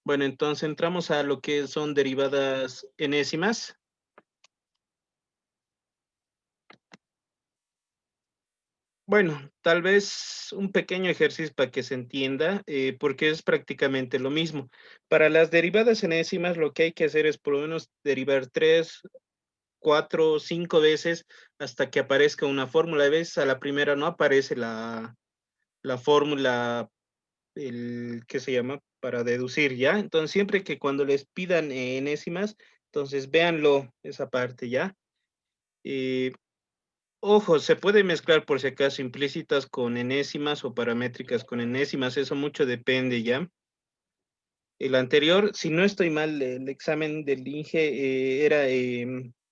Bueno, entonces entramos a lo que son derivadas enésimas. Bueno, tal vez un pequeño ejercicio para que se entienda, porque es prácticamente lo mismo. Para las derivadas enésimas, lo que hay que hacer es por lo menos derivar 3, 4, 5 veces hasta que aparezca una fórmula. A veces a la primera no aparece la fórmula, ¿qué se llama? Para deducir, ¿ya? Entonces, siempre que cuando les pidan enésimas, entonces véanlo esa parte, ¿ya? Eh, Ojo, se puede mezclar por si acaso implícitas con enésimas o paramétricas con enésimas, eso mucho depende, ¿ya? El anterior, si no estoy mal, el examen del INGE era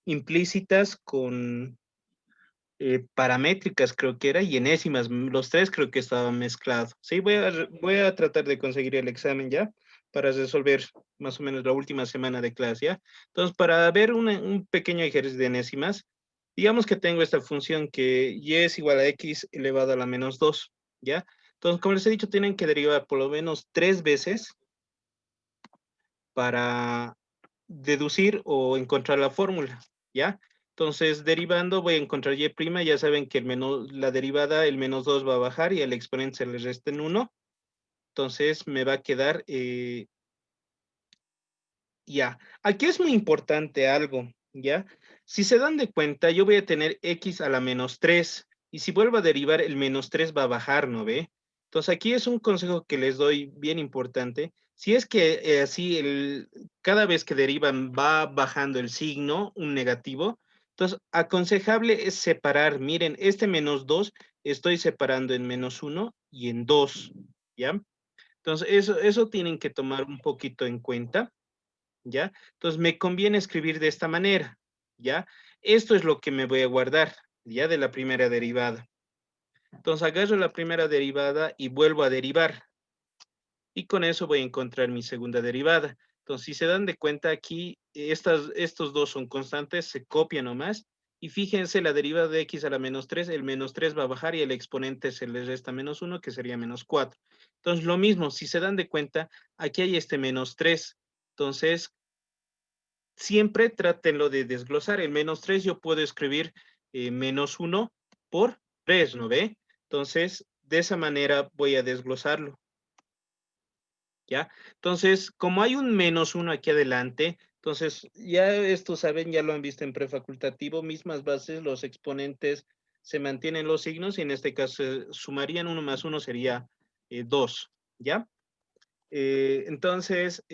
implícitas con paramétricas, creo que era, y enésimas, los tres creo que estaban mezclados. Sí, voy a tratar de conseguir el examen ya para resolver más o menos la última semana de clase, ¿ya? Entonces, para ver un pequeño ejercicio de enésimas, digamos que tengo esta función que y es igual a x elevado a la menos 2, ¿ya? Entonces, como les he dicho, tienen que derivar por lo menos 3 veces para deducir o encontrar la fórmula, ¿ya? Entonces, derivando, voy a encontrar y', ya saben que la derivada, el menos 2 va a bajar y al exponente se le resta en 1, entonces me va a quedar, ya. Aquí es muy importante algo, ¿ya? Si se dan de cuenta, yo voy a tener x a la menos 3, y si vuelvo a derivar, el menos 3 va a bajar, ¿no ve? Entonces, aquí es un consejo que les doy bien importante. Si es que así cada vez que derivan va bajando el signo, un negativo, entonces aconsejable es separar. Miren, este menos 2 estoy separando en menos 1 y en 2, ¿ya? Entonces, eso tienen que tomar un poquito en cuenta. ¿Ya? Entonces me conviene escribir de esta manera, ¿ya? Esto es lo que me voy a guardar, ¿ya? De la primera derivada. Entonces agarro la primera derivada y vuelvo a derivar. Y con eso voy a encontrar mi segunda derivada. Entonces, si se dan de cuenta aquí, estos dos son constantes, se copian nomás. Y fíjense, la derivada de x a la menos 3, el menos 3 va a bajar y el exponente se le resta menos 1, que sería menos 4. Entonces, lo mismo, si se dan de cuenta, aquí hay este menos 3. Entonces, siempre trátenlo de desglosar. El menos 3 yo puedo escribir menos 1 por 3, ¿no ve? Entonces, de esa manera voy a desglosarlo, ¿ya? Entonces, como hay un menos 1 aquí adelante, entonces ya esto saben, ya lo han visto en prefacultativo, mismas bases, los exponentes se mantienen los signos y en este caso sumarían 1 más 1 sería 2, ¿ya? Entonces,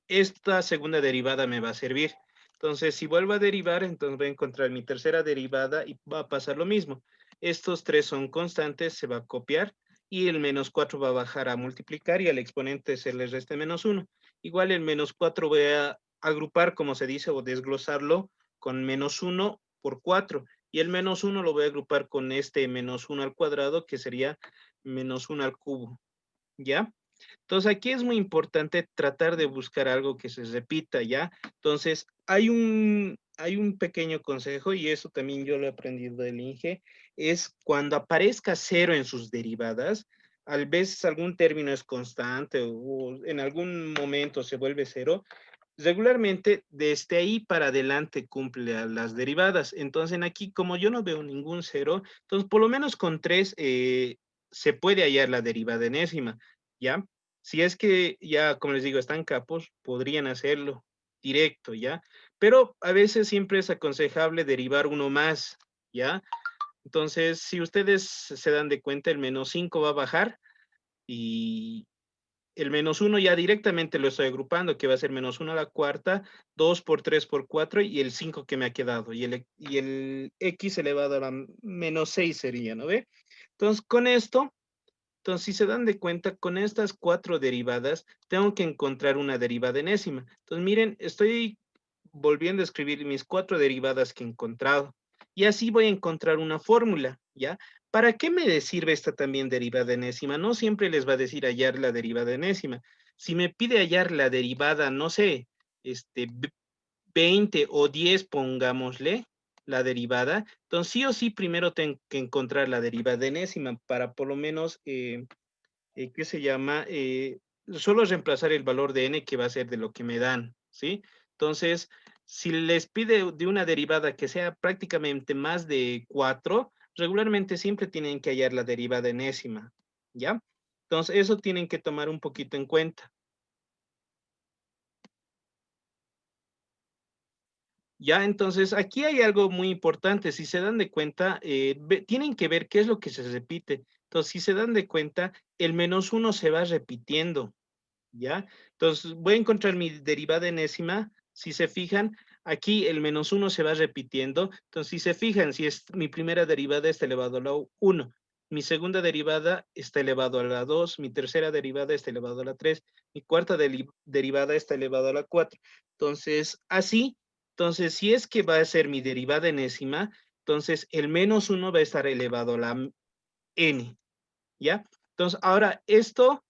esta segunda derivada me va a servir. Entonces, si vuelvo a derivar, entonces voy a encontrar mi tercera derivada y va a pasar lo mismo. Estos tres son constantes, se va a copiar y el menos 4 va a bajar a multiplicar y al exponente se le resta menos 1. Igual el menos 4 voy a agrupar, como se dice, o desglosarlo con menos 1 por 4. Y el menos 1 lo voy a agrupar con este menos 1 al cuadrado, que sería menos 1 al cubo. ¿Ya? Entonces, aquí es muy importante tratar de buscar algo que se repita, ¿ya? Entonces, hay un pequeño consejo, y eso también yo lo he aprendido del INGE, es cuando aparezca cero en sus derivadas, a veces algún término es constante o en algún momento se vuelve cero, regularmente desde ahí para adelante cumple a las derivadas. Entonces, aquí, como yo no veo ningún cero, entonces por lo menos con 3 se puede hallar la derivada enésima, ¿ya? Si es que ya, como les digo, están capos, podrían hacerlo directo, ¿ya? Pero a veces siempre es aconsejable derivar uno más, ¿ya? Entonces, si ustedes se dan de cuenta, el menos 5 va a bajar y el menos 1 ya directamente lo estoy agrupando, que va a ser menos 1 a la cuarta, 2 por 3 por 4 y el 5 que me ha quedado. Y el x elevado a la menos 6 sería, ¿no ve? Entonces, con esto, entonces, si se dan de cuenta, con estas 4 derivadas, tengo que encontrar una derivada enésima. Entonces, miren, estoy volviendo a escribir mis 4 derivadas que he encontrado. Y así voy a encontrar una fórmula, ¿ya? ¿Para qué me sirve esta también derivada enésima? No siempre les va a decir hallar la derivada enésima. Si me pide hallar la derivada, no sé, 20 o 10, pongámosle, la derivada, entonces sí o sí primero tengo que encontrar la derivada enésima para por lo menos, ¿qué se llama? solo reemplazar el valor de n que va a ser de lo que me dan, ¿sí? Entonces, si les pide de una derivada que sea prácticamente más de 4, regularmente siempre tienen que hallar la derivada enésima, ¿ya? Entonces, eso tienen que tomar un poquito en cuenta. Ya, entonces, aquí hay algo muy importante. Si se dan de cuenta, tienen que ver qué es lo que se repite. Entonces, si se dan de cuenta, el -1 se va repitiendo. ¿Ya? Entonces, voy a encontrar mi derivada enésima. Si se fijan, aquí el -1 se va repitiendo. Entonces, si se fijan, si es mi primera derivada está elevado a la 1, mi segunda derivada está elevado a la 2, mi tercera derivada está elevado a la 3, mi cuarta derivada está elevado a la 4. Entonces, así, entonces, si es que va a ser mi derivada enésima, entonces el -1 va a estar elevado a la n, ¿ya? Entonces, ahora esto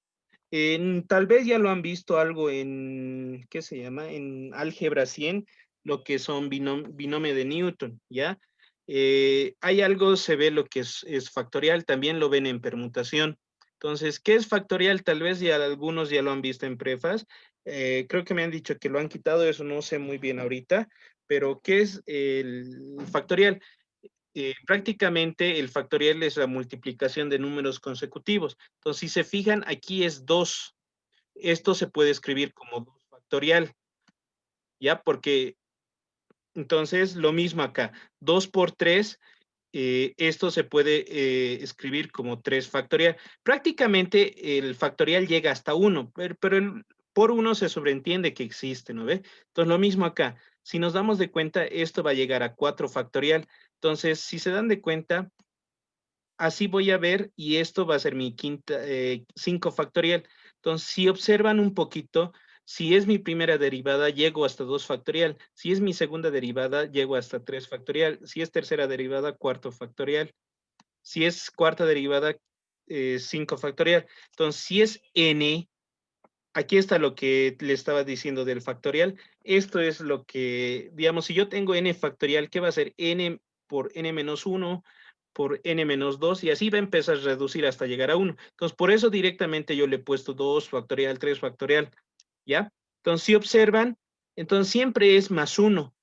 tal vez ya lo han visto algo en, ¿qué se llama? En álgebra 100, lo que son binomio de Newton, ¿ya? Hay algo, se ve lo que es factorial, también lo ven en permutación. Entonces, ¿qué es factorial? Tal vez ya algunos ya lo han visto en prefas. Creo que me han dicho que lo han quitado, eso no sé muy bien ahorita, pero ¿qué es el factorial? Prácticamente el factorial es la multiplicación de números consecutivos. Entonces, si se fijan, aquí es 2. Esto se puede escribir como 2 factorial, ¿ya? Porque entonces lo mismo acá, 2 por 3, esto se puede escribir como 3 factorial. Prácticamente el factorial llega hasta 1, pero por 1 se sobreentiende que existe, ¿no ve? Entonces lo mismo acá, si nos damos de cuenta, esto va a llegar a 4 factorial. Entonces, si se dan de cuenta, así voy a ver y esto va a ser mi quinta, 5 factorial. Entonces, si observan un poquito, si es mi primera derivada, llego hasta 2 factorial. Si es mi segunda derivada, llego hasta 3 factorial. Si es tercera derivada, cuarto factorial. Si es cuarta derivada, 5 factorial. Entonces, si es n, aquí está lo que le estaba diciendo del factorial. Esto es lo que, digamos, si yo tengo n factorial, ¿qué va a ser? N por n menos 1 por n menos 2 y así va a empezar a reducir hasta llegar a 1. Entonces, por eso directamente yo le he puesto 2 factorial, 3 factorial, ¿ya? Entonces, si observan, entonces siempre es más 1.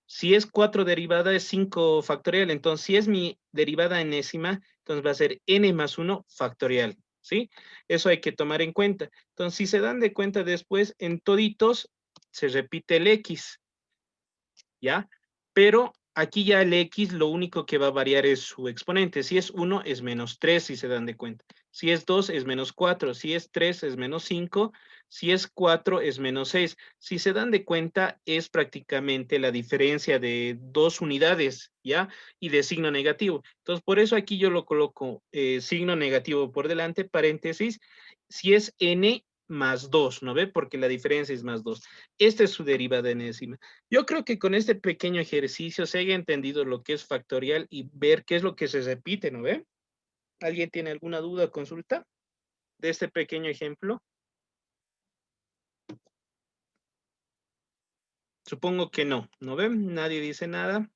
Si es 4 derivada, es 5 factorial. Entonces, si es mi derivada enésima, entonces va a ser n más 1 factorial, ¿sí? Eso hay que tomar en cuenta. Entonces, si se dan de cuenta después, en toditos se repite el x, ¿ya? Pero aquí ya el x lo único que va a variar es su exponente. Si es 1 es menos 3, si se dan de cuenta. Si es 2 es menos 4, si es 3 es menos 5, si es 4 es menos 6. Si se dan de cuenta es prácticamente la diferencia de 2 unidades, ¿ya? Y de signo negativo. Entonces, por eso aquí yo lo coloco signo negativo por delante, paréntesis, si es n más 2, ¿no ve? Porque la diferencia es más 2. Esta es su derivada enésima. Yo creo que con este pequeño ejercicio se haya entendido lo que es factorial y ver qué es lo que se repite, ¿no ve? ¿Alguien tiene alguna duda o consulta de este pequeño ejemplo? Supongo que no, ¿no ven? Nadie dice nada.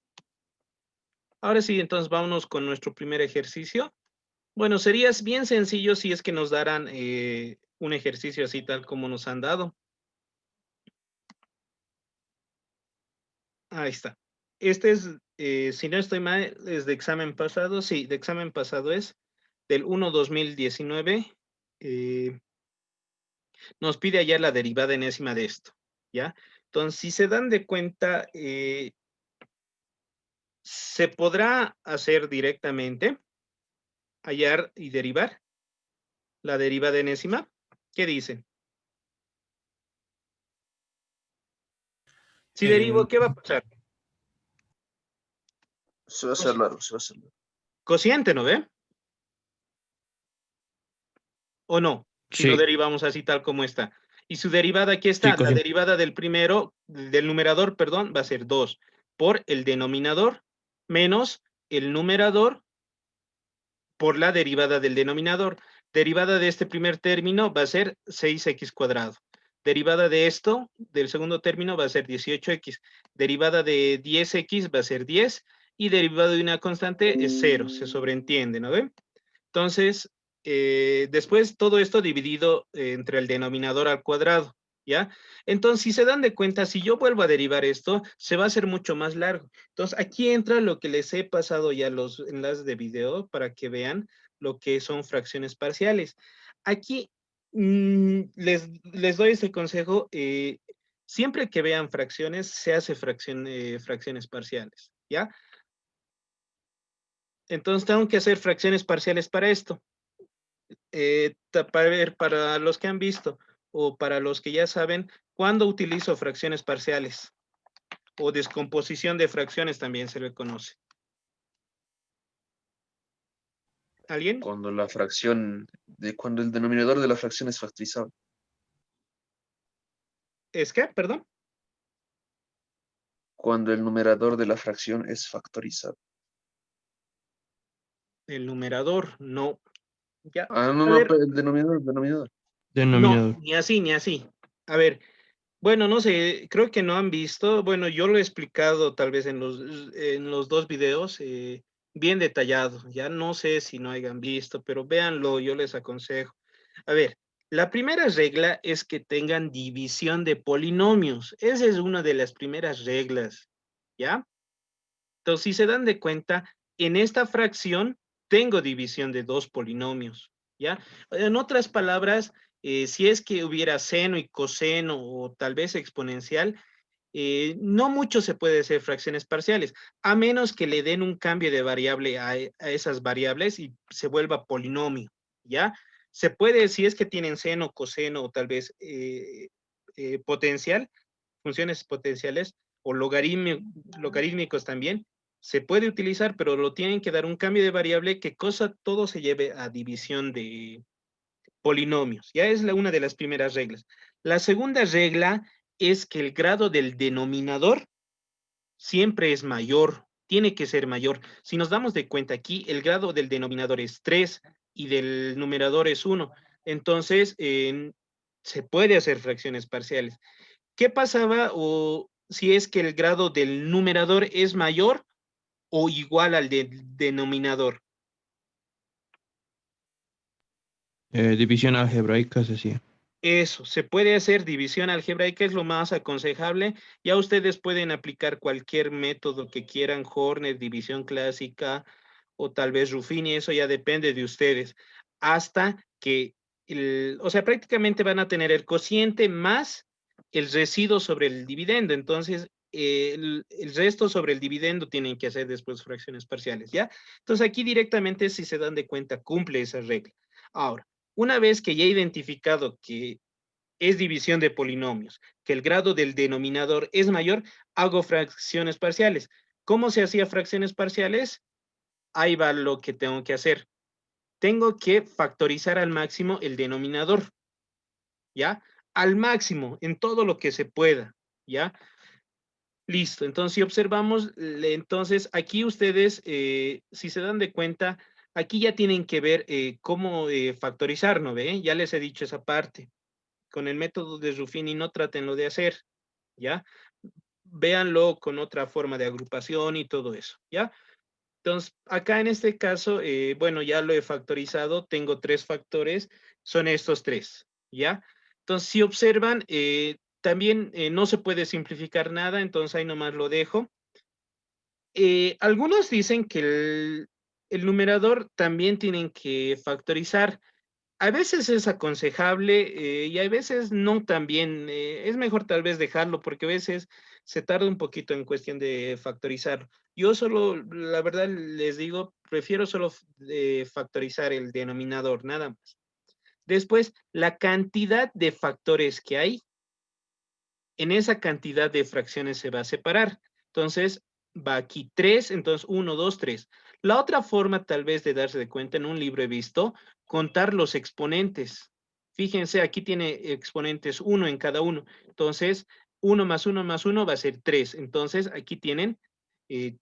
Ahora sí, entonces vámonos con nuestro primer ejercicio. Bueno, sería bien sencillo si es que nos daran un ejercicio así tal como nos han dado. Ahí está. Este es, si no estoy mal, es de examen pasado. Sí, de examen pasado es del 1/2019. Nos pide allá la derivada enésima de esto, ¿ya? Entonces, si se dan de cuenta, se podrá hacer directamente, hallar y derivar la derivada enésima. ¿Qué dice? Si Eh, derivo, ¿qué va a pasar? Se va a hacer largo, se va a hacer largo. Cociente, ¿no ve? ¿O no? Si lo Sí, derivamos así tal como está. Y su derivada aquí sí, está. La cociente. derivada del primero, del numerador, perdón, va a ser 2 por el denominador menos el numerador por la derivada del denominador. Derivada de este primer término va a ser 6x cuadrado. Derivada de esto, del segundo término, va a ser 18x. Derivada de 10x va a ser 10. Y derivada de una constante es 0, se sobreentiende, ¿no ven? Entonces, después todo esto dividido entre el denominador al cuadrado, ¿ya? Entonces, si se dan de cuenta, si yo vuelvo a derivar esto, se va a hacer mucho más largo. Entonces, aquí entra lo que les he pasado ya los enlaces de video para que vean lo que son fracciones parciales. Aquí les doy este consejo. Siempre que vean fracciones, se hace fracciones parciales, ¿ya? Entonces, tengo que hacer fracciones parciales para esto. Para ver, para los que han visto o para los que ya saben, ¿cuándo utilizo fracciones parciales? O descomposición de fracciones también se le conoce. ¿Alguien? Cuando el denominador de la fracción es factorizable. ¿Es qué? Perdón. Cuando el numerador de la fracción es factorizable. El numerador, no. Ya. Ah, no, A no, ver, el denominador. no, Denominador. ni así, ni así. A ver, bueno, no sé, creo que no han visto. Bueno, yo lo he explicado tal vez en los dos videos, bien detallado. Ya no sé si no hayan visto, pero véanlo, yo les aconsejo. A ver, la primera regla es que tengan división de polinomios. Esa es una de las primeras reglas, ¿ya? Entonces, si se dan de cuenta, en esta fracción tengo división de dos polinomios, ¿ya? En otras palabras, si es que hubiera seno y coseno o tal vez exponencial, no mucho se puede hacer fracciones parciales, a menos que le den un cambio de variable a esas variables y se vuelva polinomio, ¿ya? Se puede, si es que tienen seno, coseno o tal vez potencial, funciones potenciales o logarítmicos también, se puede utilizar, pero lo tienen que dar un cambio de variable que cosa todo se lleve a división de polinomios. Ya es una de las primeras reglas. La segunda regla es que el grado del denominador siempre es mayor, tiene que ser mayor. Si nos damos de cuenta aquí, el grado del denominador es 3 y del numerador es 1. Entonces, se puede hacer fracciones parciales. ¿Qué pasaba o si es que el grado del numerador es mayor o igual al del denominador? División algebraica se hacía. Eso, se puede hacer división algebraica, es lo más aconsejable. Ya ustedes pueden aplicar cualquier método que quieran, Horner, división clásica o tal vez Ruffini, eso ya depende de ustedes. Hasta que, o sea, prácticamente van a tener el cociente más el residuo sobre el dividendo. Entonces, el resto sobre el dividendo tienen que hacer después fracciones parciales, ¿ya? Entonces, aquí directamente, si se dan de cuenta, cumple esa regla. Ahora, una vez que ya he identificado que es división de polinomios, que el grado del denominador es mayor, hago fracciones parciales. ¿Cómo se hacía fracciones parciales? Ahí va lo que tengo que hacer. Tengo que factorizar al máximo el denominador, ¿ya? Al máximo, en todo lo que se pueda, ¿ya? Listo, entonces si observamos, entonces aquí ustedes, si se dan de cuenta, aquí ya tienen que ver cómo factorizar, ¿no ve? Ya les he dicho esa parte. Con el método de Ruffini no tratenlo de hacer, ¿ya? Véanlo con otra forma de agrupación y todo eso, ¿ya? Entonces, acá en este caso, bueno, ya lo he factorizado, tengo tres factores, son estos tres, ¿ya? Entonces, si observan, también no se puede simplificar nada, entonces ahí nomás lo dejo. Algunos dicen que el numerador también tienen que factorizar. A veces es aconsejable y a veces no también. Es mejor tal vez dejarlo porque a veces se tarda un poquito en cuestión de factorizar. Yo solo, la verdad les digo, prefiero solo factorizar el denominador, nada más. Después, la cantidad de factores que hay, en esa cantidad de fracciones se va a separar. Entonces, va aquí 3, entonces 1, 2, 3. La otra forma tal vez de darse de cuenta, en un libro he visto, contar los exponentes. Fíjense, aquí tiene exponentes 1 en cada uno. Entonces, 1 más 1 más 1 va a ser 3. Entonces, aquí tienen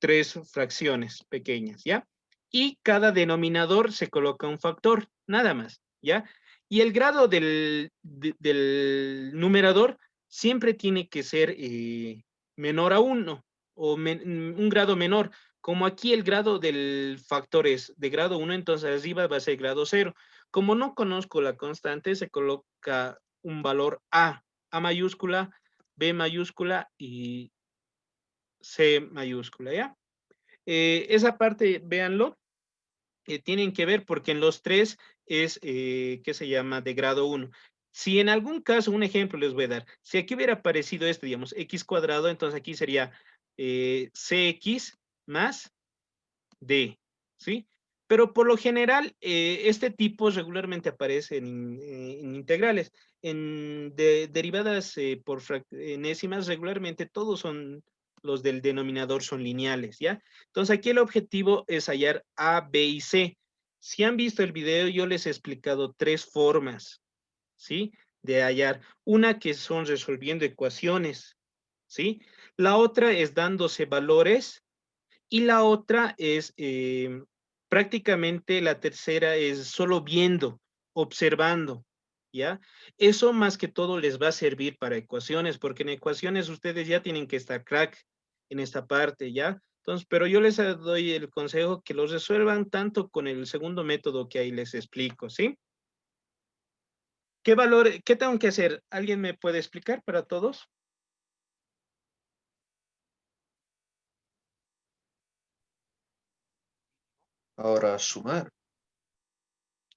3 fracciones pequeñas, ¿ya? Y cada denominador se coloca un factor, nada más, ¿ya? Y el grado del numerador siempre tiene que ser menor a 1 o un grado menor. Como aquí el grado del factor es de grado 1, entonces arriba va a ser grado 0. Como no conozco la constante, se coloca un valor A mayúscula, B mayúscula y C mayúscula, ¿ya? Esa parte, véanlo, tienen que ver porque en los tres es, ¿qué se llama? De grado 1. Si en algún caso, un ejemplo les voy a dar, si aquí hubiera aparecido esto, digamos, x cuadrado, entonces aquí sería cx más d, ¿sí? Pero por lo general, este tipo regularmente aparece en integrales. En derivadas por enésimas, regularmente todos son, los del denominador son lineales, ¿ya? Entonces aquí el objetivo es hallar A, B y C. Si han visto el video, yo les he explicado tres formas, ¿sí? De hallar. Una que son resolviendo ecuaciones, ¿sí? La otra es dándose valores y la otra es, prácticamente la tercera es solo viendo, observando, ¿ya? Eso más que todo les va a servir para ecuaciones, porque en ecuaciones ustedes ya tienen que estar crack en esta parte, ¿ya? Entonces, pero yo les doy el consejo que los resuelvan tanto con el segundo método que ahí les explico, ¿sí? ¿Qué valor, qué tengo que hacer? ¿Alguien me puede explicar para todos? Ahora sumar.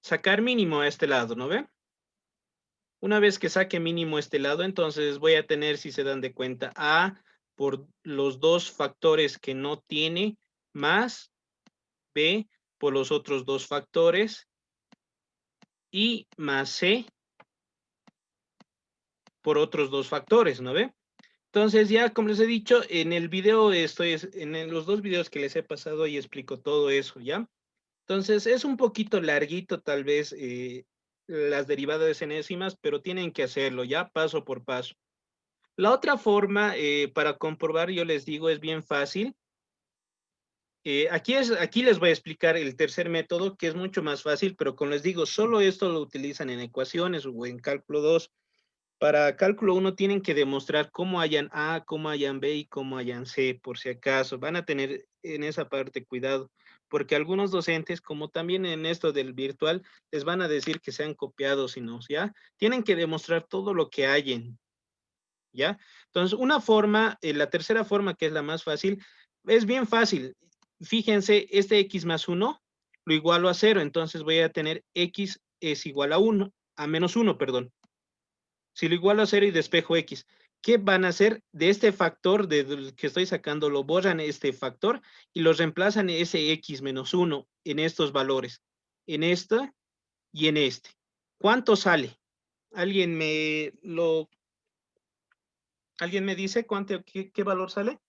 Sacar mínimo a este lado, ¿no ve? Una vez que saque mínimo este lado, entonces voy a tener, si se dan de cuenta, A por los dos factores que no tiene, más B por los otros dos factores y más C por otros dos factores, ¿no ve? Entonces ya, como les he dicho, en el video en los dos videos que les he pasado y explico todo eso, ¿ya? Entonces es un poquito larguito tal vez las derivadas enésimas, pero tienen que hacerlo ya paso por paso. La otra forma para comprobar, yo les digo, es bien fácil. Aquí les voy a explicar el tercer método, que es mucho más fácil, pero como les digo, solo esto lo utilizan en ecuaciones o en cálculo 2. Para cálculo 1 tienen que demostrar cómo hayan A, cómo hayan B y cómo hayan C, por si acaso. Van a tener en esa parte cuidado, porque algunos docentes, como también en esto del virtual, les van a decir que sean copiados y no, ¿ya? Tienen que demostrar todo lo que hayan, ¿ya? Entonces, una forma, la tercera forma, que es la más fácil, es bien fácil. Fíjense, este x más 1 lo igualo a 0, entonces voy a tener x es igual a 1, a menos 1, perdón. Si lo igualo a 0 y despejo x, ¿qué van a hacer? De este factor del que estoy sacando, lo borran este factor y lo reemplazan ese x menos 1 en estos valores, en esta y en este. ¿Cuánto sale? ¿Alguien me dice qué valor sale?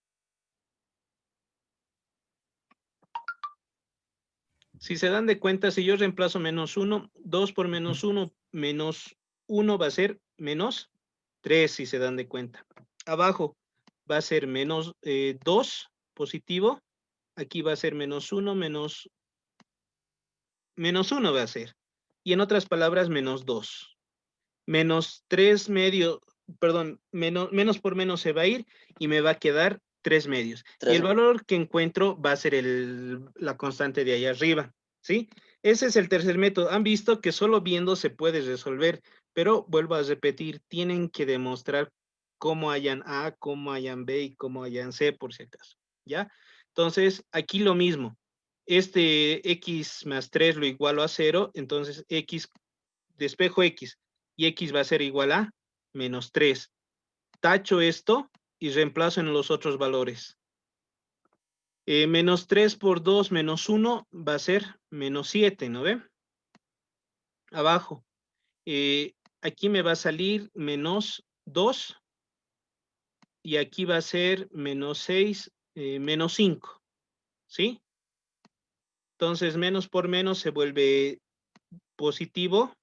Si se dan de cuenta, si yo reemplazo menos 1, 2 por menos 1 va a ser menos 3, si se dan de cuenta. Abajo va a ser menos 2 positivo. Aquí va a ser menos 1, menos 1 va a ser. Y en otras palabras, menos 2. Menos 3 medios, perdón, menos por menos se va a ir y me va a quedar 3 medios. Y el valor que encuentro va a ser la constante de ahí arriba, ¿sí? Ese es el tercer método. Han visto que solo viendo se puede resolver, pero vuelvo a repetir, tienen que demostrar cómo hayan A, cómo hayan B y cómo hayan C, por si acaso, ¿ya? Entonces, aquí lo mismo. Este x más 3 lo igualo a 0, entonces x, despejo x, y x va a ser igual a menos 3. Tacho esto y reemplazo en los otros valores. Menos 3 por 2 menos 1 va a ser menos 7, ¿no ve? Abajo. Aquí me va a salir menos 2 y aquí va a ser menos 6, menos 5, ¿sí? Entonces, menos por menos se vuelve positivo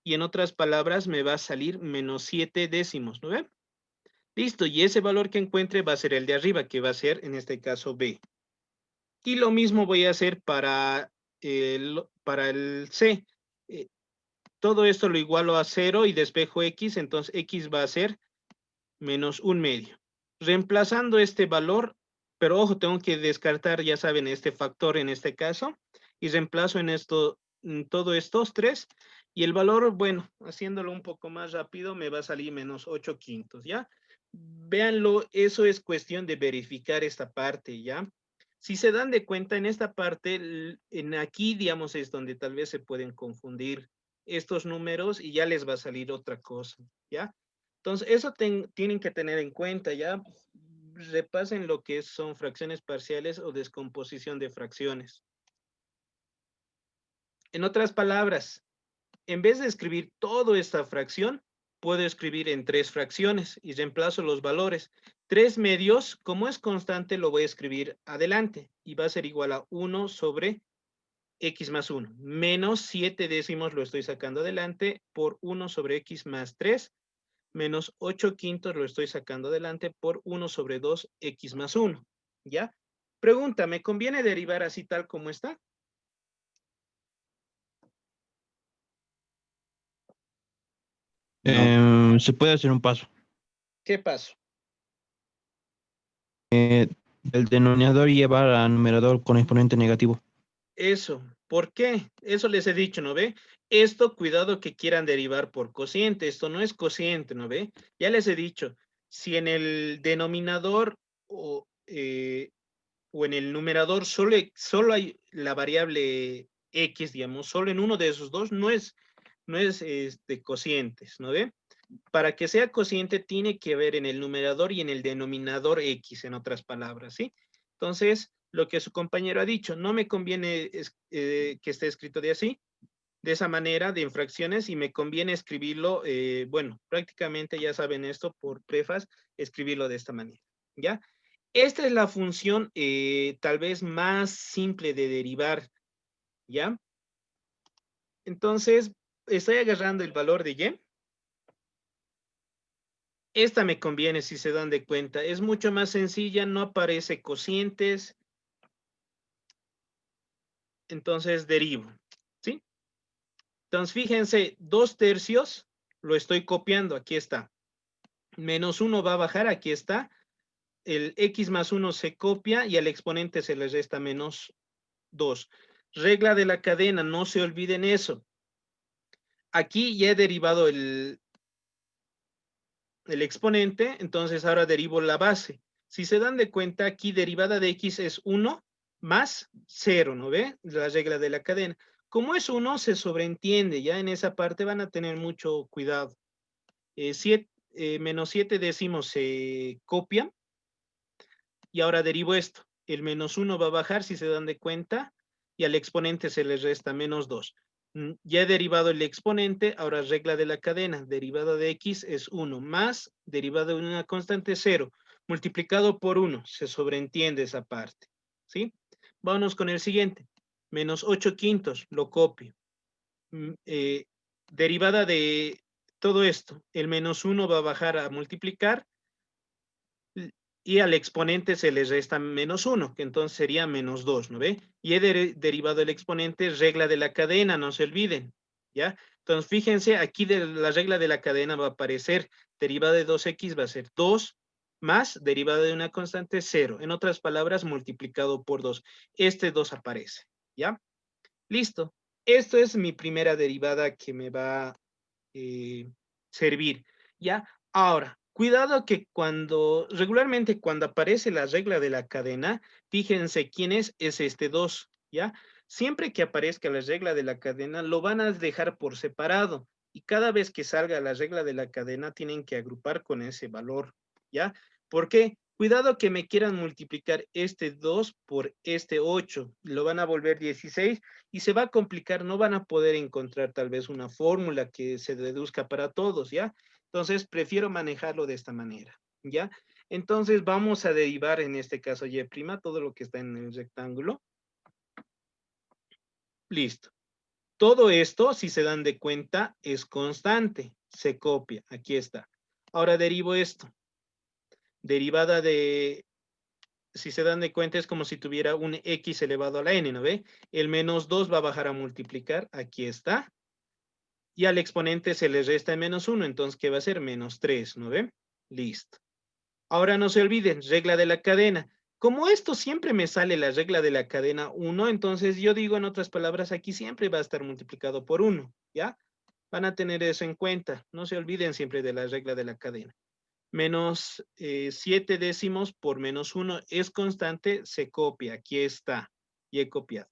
y en otras palabras me va a salir menos 7 décimos, ¿no ve? Listo, y ese valor que encuentre va a ser el de arriba, que va a ser en este caso B. Y lo mismo voy a hacer para el C. Todo esto lo igualo a 0 y despejo x, entonces x va a ser menos 1/2. Reemplazando este valor, pero ojo, tengo que descartar, ya saben, este factor en este caso, y reemplazo en esto todo estos 3, y el valor, bueno, haciéndolo un poco más rápido, me va a salir menos 8 quintos, ¿ya? Véanlo, eso es cuestión de verificar esta parte, ¿ya? Si se dan de cuenta, en esta parte, en aquí, digamos, es donde tal vez se pueden confundir estos números y ya les va a salir otra cosa, ¿ya? Entonces, eso tienen que tener en cuenta, ¿ya? Repasen lo que son fracciones parciales o descomposición de fracciones. En otras palabras, en vez de escribir toda esta fracción, puedo escribir en 3 fracciones y reemplazo los valores. 3 medios, como es constante, lo voy a escribir adelante y va a ser igual a 1 sobre x más 1. Menos 7 décimos lo estoy sacando adelante por 1 sobre x más 3. Menos 8 quintos lo estoy sacando adelante por 1 sobre 2 x más 1. ¿Ya? Pregunta, ¿me conviene derivar así tal como está? No. Se puede hacer un paso. ¿Qué paso? El denominador lleva al numerador con exponente negativo. Eso. ¿Por qué? Eso les he dicho, ¿no ve? Esto, cuidado que quieran derivar por cociente. Esto no es cociente, ¿no ve? Ya les he dicho, si en el denominador o en el numerador solo hay la variable x, digamos, solo en uno de esos dos, no es cocientes, ¿no ve? Para que sea cociente tiene que haber en el numerador y en el denominador x, en otras palabras, ¿sí? Entonces, lo que su compañero ha dicho, no me conviene que esté escrito de esa manera, de infracciones, y me conviene escribirlo, bueno, prácticamente ya saben esto por prefas, escribirlo de esta manera, ¿ya? Esta es la función tal vez más simple de derivar, ¿ya? Entonces, estoy agarrando el valor de y. Esta me conviene si se dan de cuenta. Es mucho más sencilla, no aparece cocientes. Entonces derivo, ¿sí? Entonces fíjense, 2/3 lo estoy copiando, aquí está. Menos 1 va a bajar, aquí está. El x más 1 se copia y al exponente se le resta menos 2. Regla de la cadena, no se olviden eso. Aquí ya he derivado el exponente, entonces ahora derivo la base. Si se dan de cuenta, aquí derivada de x es 1 más 0, ¿no ve? La regla de la cadena. Como es 1, se sobreentiende, ya en esa parte van a tener mucho cuidado. Menos 7 décimos se copia y ahora derivo esto. El menos 1 va a bajar, si se dan de cuenta, y al exponente se le resta menos 2. Ya he derivado el exponente, ahora regla de la cadena, derivada de x es 1 más derivada de una constante 0, multiplicado por 1, se sobreentiende esa parte, ¿sí? Vámonos con el siguiente, menos 8 quintos, lo copio. Derivada de todo esto, el menos 1 va a bajar a multiplicar, y al exponente se le resta menos 1, que entonces sería menos 2, ¿no ve? Y he derivado el exponente, regla de la cadena, no se olviden, ¿ya? Entonces, fíjense, aquí de la regla de la cadena va a aparecer derivada de 2x, va a ser 2 más derivada de una constante 0. En otras palabras, multiplicado por 2. Este 2 aparece, ¿ya? Listo. Esto es mi primera derivada que me va a servir, ¿ya? Ahora, cuidado que regularmente cuando aparece la regla de la cadena, fíjense quién es este 2, ¿ya? Siempre que aparezca la regla de la cadena, lo van a dejar por separado y cada vez que salga la regla de la cadena, tienen que agrupar con ese valor, ¿ya? ¿Por qué? Cuidado que me quieran multiplicar este 2 por este 8, lo van a volver 16 y se va a complicar, no van a poder encontrar tal vez una fórmula que se deduzca para todos, ¿ya? Entonces, prefiero manejarlo de esta manera, ¿ya? Entonces, vamos a derivar en este caso y', todo lo que está en el rectángulo. Listo. Todo esto, si se dan de cuenta, es constante, se copia, aquí está. Ahora derivo esto. Derivada de, si se dan de cuenta, es como si tuviera un x elevado a la n, ¿no ve? El menos 2 va a bajar a multiplicar, aquí está. Y al exponente se le resta menos 1, entonces, ¿qué va a ser? Menos 3, ¿no ve? Listo. Ahora no se olviden, regla de la cadena. Como esto siempre me sale la regla de la cadena 1, entonces yo digo en otras palabras, aquí siempre va a estar multiplicado por 1, ¿ya? Van a tener eso en cuenta. No se olviden siempre de la regla de la cadena. Menos 7 décimos por menos 1 es constante, se copia. Aquí está. Y he copiado.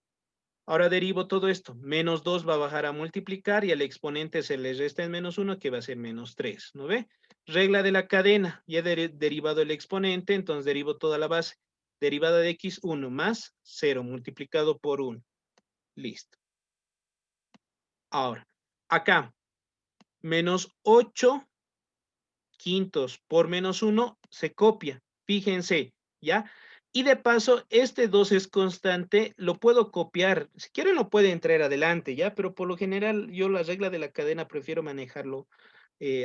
Ahora derivo todo esto. Menos 2 va a bajar a multiplicar y al exponente se le resta en menos 1, que va a ser menos 3. ¿No ve? Regla de la cadena. Ya he derivado el exponente, entonces derivo toda la base. Derivada de x, 1 más 0 multiplicado por 1. Listo. Ahora, acá, menos 8 quintos por menos 1 se copia. Fíjense, ¿ya? Y de paso, este 2 es constante, lo puedo copiar. Si quieren lo pueden traer adelante, ¿ya? Pero por lo general, yo la regla de la cadena prefiero manejarlo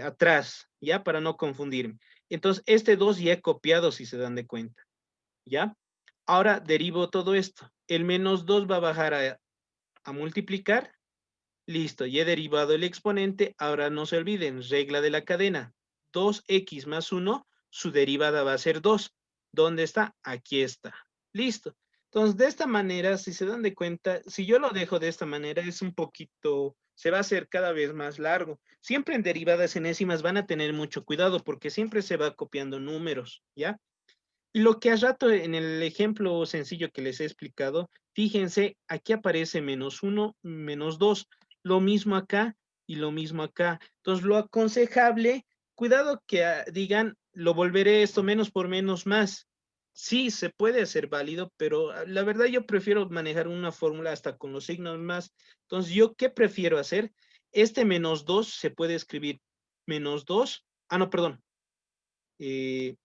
atrás, ¿ya? Para no confundirme. Entonces, este 2 ya he copiado, si se dan de cuenta, ¿ya? Ahora derivo todo esto. El menos 2 va a bajar a multiplicar. Listo, ya he derivado el exponente. Ahora no se olviden, regla de la cadena. 2x más 1, su derivada va a ser 2. ¿Dónde está? Aquí está. Listo. Entonces, de esta manera, si se dan de cuenta, si yo lo dejo de esta manera, es un poquito, se va a hacer cada vez más largo. Siempre en derivadas enésimas van a tener mucho cuidado porque siempre se va copiando números, ¿ya? Y lo que a rato en el ejemplo sencillo que les he explicado, fíjense, aquí aparece menos 1, menos 2, lo mismo acá y lo mismo acá. Entonces, lo aconsejable, cuidado que digan, lo volveré esto menos por menos más. Sí, se puede hacer válido, pero la verdad yo prefiero manejar una fórmula hasta con los signos más. Entonces, ¿yo qué prefiero hacer? Este menos 2 se puede escribir menos 2, no, perdón, eh,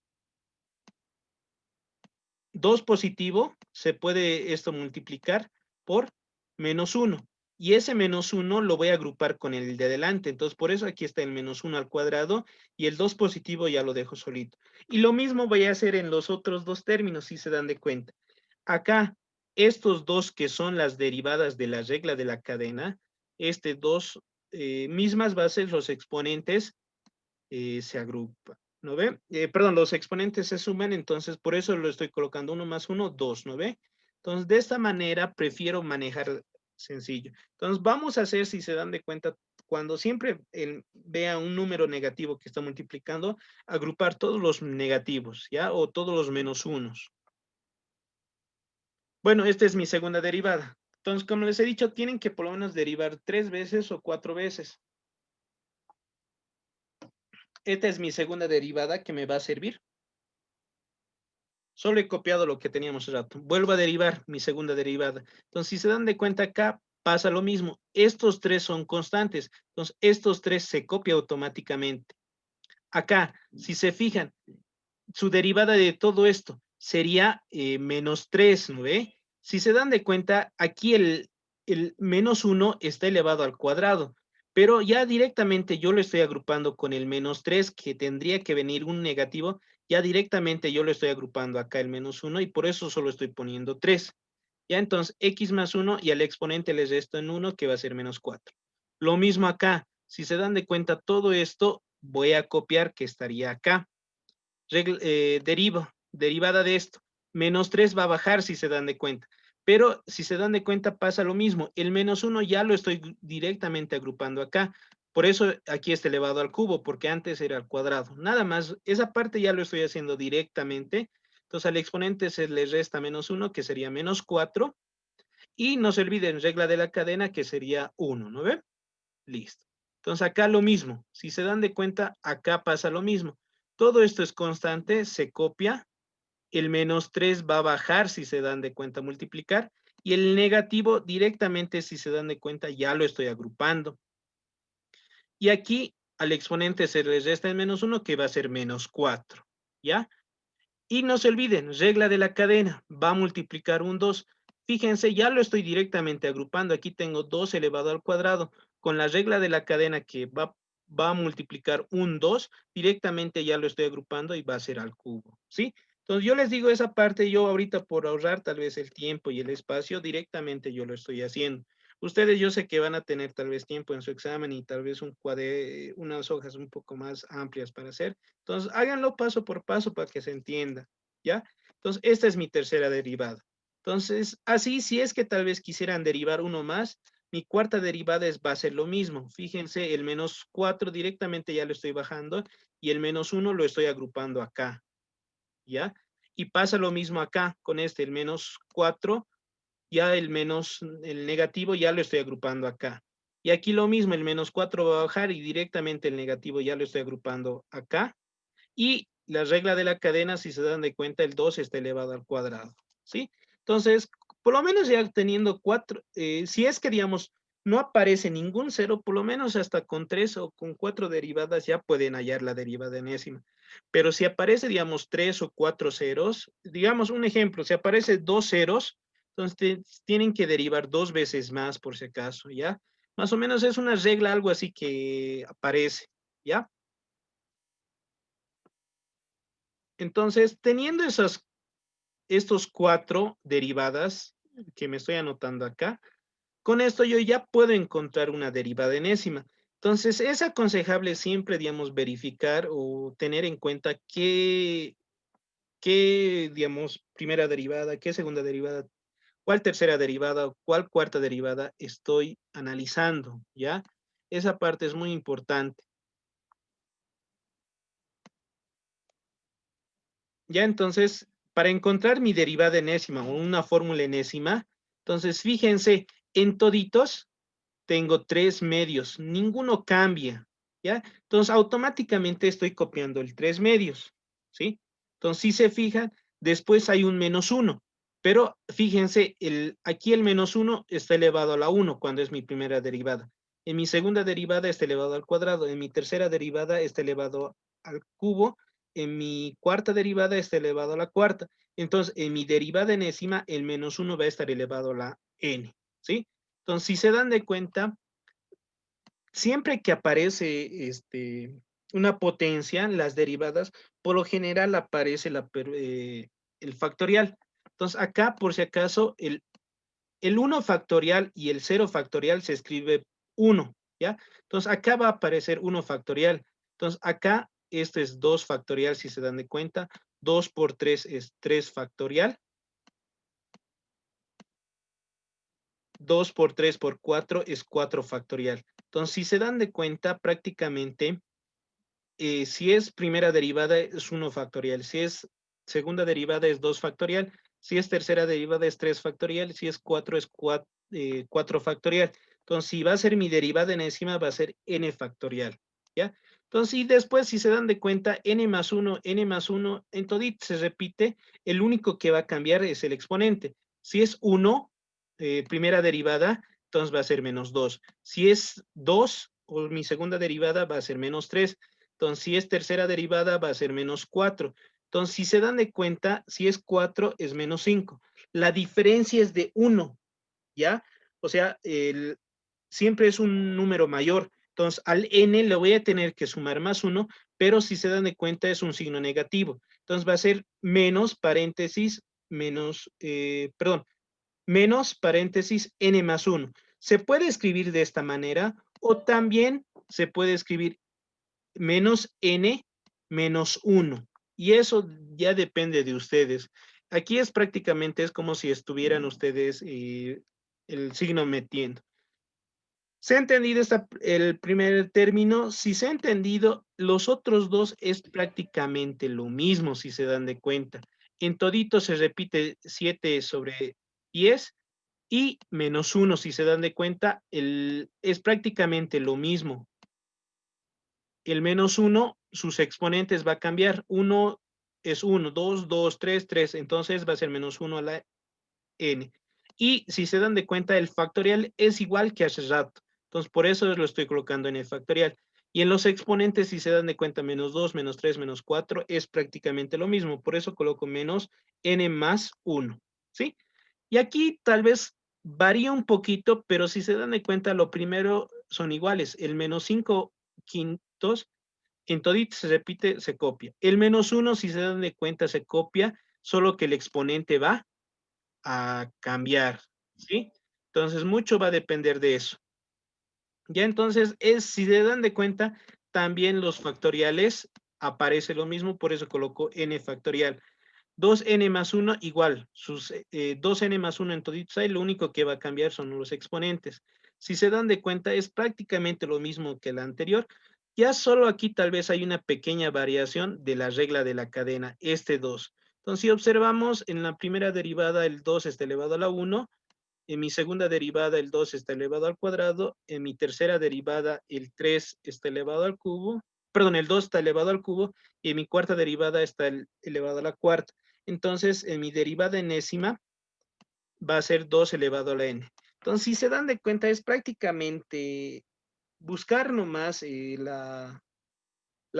2 positivo, se puede esto multiplicar por menos 1. Y ese menos 1 lo voy a agrupar con el de adelante. Entonces, por eso aquí está el menos 1 al cuadrado y el 2 positivo ya lo dejo solito. Y lo mismo voy a hacer en los otros dos términos, si se dan de cuenta. Acá, estos dos que son las derivadas de la regla de la cadena, este dos mismas bases, los exponentes, se agrupa, ¿no ve? Perdón, los exponentes se suman, entonces por eso lo estoy colocando 1 más 1, 2, ¿no ve? Entonces, de esta manera prefiero manejar sencillo. Entonces, vamos a hacer, si se dan de cuenta, cuando siempre vea un número negativo que está multiplicando, agrupar todos los negativos, ¿ya? O todos los menos unos. Bueno, esta es mi segunda derivada. Entonces, como les he dicho, tienen que por lo menos derivar 3 veces o 4 veces. Esta es mi segunda derivada que me va a servir. Solo he copiado lo que teníamos hace rato. Vuelvo a derivar mi segunda derivada. Entonces, si se dan de cuenta acá, pasa lo mismo. Estos tres son constantes. Entonces, estos tres se copia automáticamente. Acá, si se fijan, su derivada de todo esto sería menos 3, ¿no ve? Si se dan de cuenta, aquí el menos 1 está elevado al cuadrado, pero ya directamente yo lo estoy agrupando con el menos 3, que tendría que venir un negativo, ya directamente yo lo estoy agrupando acá el menos 1 y por eso solo estoy poniendo 3. Ya entonces, x más 1 y al exponente le resto en 1, que va a ser menos 4. Lo mismo acá, si se dan de cuenta todo esto, voy a copiar que estaría acá. Derivada de esto. Menos 3 va a bajar si se dan de cuenta. Pero si se dan de cuenta pasa lo mismo. El menos 1 ya lo estoy directamente agrupando acá. Por eso aquí está elevado al cubo, porque antes era al cuadrado. Nada más, esa parte ya lo estoy haciendo directamente. Entonces al exponente se le resta menos 1, que sería menos 4. Y no se olviden, regla de la cadena, que sería 1, ¿no ve? Listo. Entonces acá lo mismo. Si se dan de cuenta, acá pasa lo mismo. Todo esto es constante, se copia. El menos 3 va a bajar si se dan de cuenta multiplicar. Y el negativo directamente, si se dan de cuenta, ya lo estoy agrupando. Y aquí al exponente se le resta el menos 1, que va a ser menos 4. ¿Ya? Y no se olviden, regla de la cadena, va a multiplicar un 2. Fíjense, ya lo estoy directamente agrupando. Aquí tengo 2 elevado al cuadrado. Con la regla de la cadena que va a multiplicar un 2, directamente ya lo estoy agrupando y va a ser al cubo, ¿sí? Entonces yo les digo esa parte, yo ahorita por ahorrar tal vez el tiempo y el espacio, directamente yo lo estoy haciendo. Ustedes yo sé que van a tener tal vez tiempo en su examen y tal vez unas hojas un poco más amplias para hacer. Entonces háganlo paso por paso para que se entienda, ¿ya? Entonces, esta es mi tercera derivada. Entonces, así, si es que tal vez quisieran derivar uno más, mi cuarta derivada va a ser lo mismo. Fíjense, el menos 4 directamente ya lo estoy bajando y el menos 1 lo estoy agrupando acá, ¿ya? Y pasa lo mismo acá con este, el menos 4, ya el negativo ya lo estoy agrupando acá. Y aquí lo mismo, el menos 4 va a bajar y directamente el negativo ya lo estoy agrupando acá. Y la regla de la cadena, si se dan de cuenta, el 2 está elevado al cuadrado, ¿sí? Entonces, por lo menos ya teniendo 4, si es que, digamos, no aparece ningún cero, por lo menos hasta con 3 o con 4 derivadas ya pueden hallar la derivada enésima. Pero si aparece, digamos, 3 o 4 ceros, digamos un ejemplo, si aparece 2 ceros, entonces tienen que derivar 2 veces más por si acaso, ¿ya? Más o menos es una regla, algo así que aparece, ¿ya? Entonces, teniendo estos 4 derivadas que me estoy anotando acá, con esto yo ya puedo encontrar una derivada enésima. Entonces, es aconsejable siempre, digamos, verificar o tener en cuenta qué, digamos, primera derivada, qué segunda derivada, cuál tercera derivada o cuál cuarta derivada estoy analizando, ¿ya? Esa parte es muy importante. Ya entonces, para encontrar mi derivada enésima o una fórmula enésima, entonces fíjense, en toditos tengo 3 medios, ninguno cambia, ¿ya? Entonces automáticamente estoy copiando el 3 medios, ¿sí? Entonces si se fijan, después hay un menos 1, pero fíjense, aquí el menos 1 está elevado a la 1 cuando es mi primera derivada. En mi segunda derivada está elevado al cuadrado, en mi tercera derivada está elevado al cubo, en mi cuarta derivada está elevado a la cuarta. Entonces, en mi derivada enésima, el menos 1 va a estar elevado a la n, ¿sí? Entonces, si se dan de cuenta, siempre que aparece una potencia, las derivadas, por lo general aparece el factorial. Entonces, acá, por si acaso, el 1 factorial y el 0 factorial se escribe 1, ¿ya? Entonces, acá va a aparecer 1 factorial. Entonces, acá, este es 2 factorial, si se dan de cuenta. 2 por 3 es 3 factorial. 2 por 3 por 4 es 4 factorial. Entonces, si se dan de cuenta, prácticamente, si es primera derivada es 1 factorial. Si es segunda derivada es 2 factorial. Si es tercera derivada es 3 factorial. Si es 4 es 4 factorial. Entonces, si va a ser mi derivada enésima, va a ser n factorial, ¿ya? Entonces, y después, si se dan de cuenta, n más 1, en todito se repite, el único que va a cambiar es el exponente. Si es 1, primera derivada, entonces va a ser menos 2. Si es 2, o mi segunda derivada, va a ser menos 3. Entonces, si es tercera derivada, va a ser menos 4. Entonces, si se dan de cuenta, si es 4, es menos 5. La diferencia es de 1, ¿ya? O sea, siempre es un número mayor. Entonces, al n le voy a tener que sumar más 1, pero si se dan de cuenta es un signo negativo. Entonces, va a ser menos paréntesis, menos paréntesis n más 1. Se puede escribir de esta manera o también se puede escribir menos n menos 1. Y eso ya depende de ustedes. Aquí es prácticamente, es como si estuvieran ustedes el signo metiendo. ¿Se ha entendido el primer término? Si se ha entendido, los otros dos es prácticamente lo mismo, si se dan de cuenta. En todito se repite 7 sobre 10 y menos 1, si se dan de cuenta, es prácticamente lo mismo. El menos 1, sus exponentes va a cambiar. 1 es 1, 2, 2, 3, 3. Entonces va a ser menos 1 a la n. Y si se dan de cuenta, el factorial es igual que hace rato. Entonces, por eso lo estoy colocando en el factorial. Y en los exponentes, si se dan de cuenta, menos 2, menos 3, menos 4, es prácticamente lo mismo. Por eso coloco menos n más 1. ¿Sí? Y aquí tal vez varía un poquito, pero si se dan de cuenta, lo primero son iguales. El menos 5 quintos, en todito se repite, se copia. El menos 1, si se dan de cuenta, se copia, solo que el exponente va a cambiar, ¿sí? Entonces, mucho va a depender de eso. Ya entonces, si se dan de cuenta, también los factoriales aparece lo mismo, por eso coloco n factorial. 2n más 1 igual, sus 2n más 1 en toditos ahí, lo único que va a cambiar son los exponentes. Si se dan de cuenta, es prácticamente lo mismo que la anterior. Ya solo aquí tal vez hay una pequeña variación de la regla de la cadena, este 2. Entonces, si observamos, en la primera derivada el 2 está elevado a la 1, en mi segunda derivada el 2 está elevado al cuadrado, en mi tercera derivada el 3 está elevado al cubo, perdón, el 2 está elevado al cubo, y en mi cuarta derivada está elevado a la cuarta. Entonces, en mi derivada enésima va a ser 2 elevado a la n. Entonces, si se dan de cuenta, es prácticamente buscar nomás la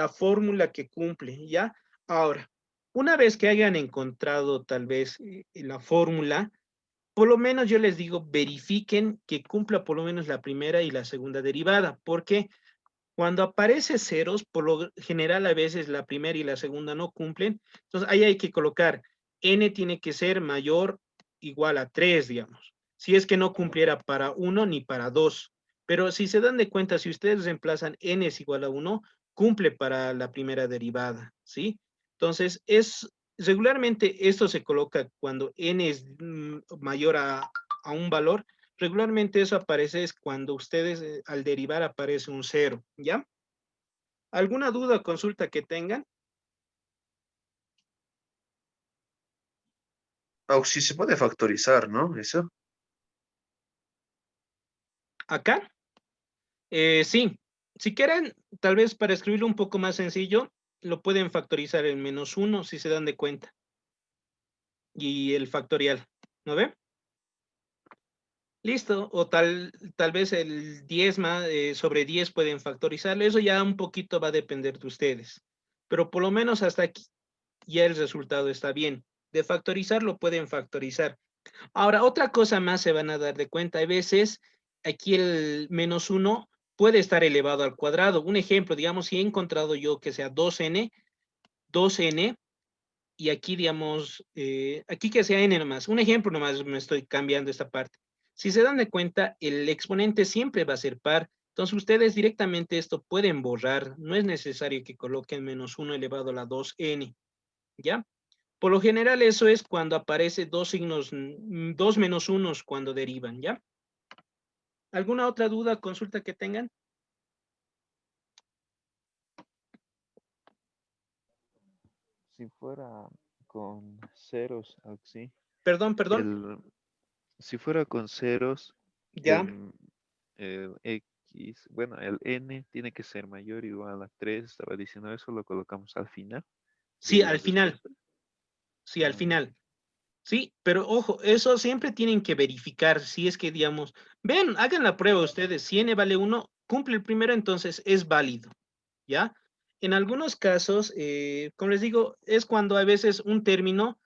fórmula que cumple, ¿ya? Ahora, una vez que hayan encontrado tal vez la fórmula, por lo menos yo les digo, verifiquen que cumpla por lo menos la primera y la segunda derivada, porque cuando aparece ceros, por lo general a veces la primera y la segunda no cumplen, entonces ahí hay que colocar n tiene que ser mayor igual a 3, digamos, si es que no cumpliera para 1 ni para 2. Pero si se dan de cuenta, si ustedes reemplazan n es igual a 1, cumple para la primera derivada, ¿sí? Entonces, regularmente esto se coloca cuando n es mayor a un valor. Regularmente eso aparece es cuando ustedes al derivar aparece un 0, ¿ya? ¿Alguna duda o consulta que tengan? Sí se puede factorizar, ¿no? Eso. ¿Acá? Sí. Si quieren, tal vez para escribirlo un poco más sencillo, lo pueden factorizar en -1 si se dan de cuenta. Y el factorial, ¿no ve? Listo, o tal vez el 10 más, sobre 10 pueden factorizarlo. Eso ya un poquito va a depender de ustedes. Pero por lo menos hasta aquí ya el resultado está bien. De factorizar lo pueden factorizar. Ahora, otra cosa más se van a dar de cuenta. A veces aquí el -1 puede estar elevado al cuadrado. Un ejemplo, digamos, si he encontrado yo que sea 2n, y aquí, digamos, aquí que sea n nomás. Un ejemplo nomás, me estoy cambiando esta parte. Si se dan de cuenta, el exponente siempre va a ser par. Entonces, ustedes directamente esto pueden borrar. No es necesario que coloquen -1 elevado a la 2n, ¿ya? Por lo general, eso es cuando aparece dos signos, dos menos unos cuando derivan, ¿ya? ¿Alguna otra duda, consulta que tengan? Si fuera con ceros, así, Perdón, el, si fuera con ceros, ya. el X, bueno, el N tiene que ser mayor o igual a 3, estaba diciendo eso, lo colocamos al final Sí, de al la final, respuesta. sí, al final. Sí, pero ojo, eso siempre tienen que verificar si es que, digamos, ven, hagan la prueba ustedes, si n vale 1, cumple el primero, entonces es válido, ¿ya? En algunos casos, como les digo, es cuando a veces un término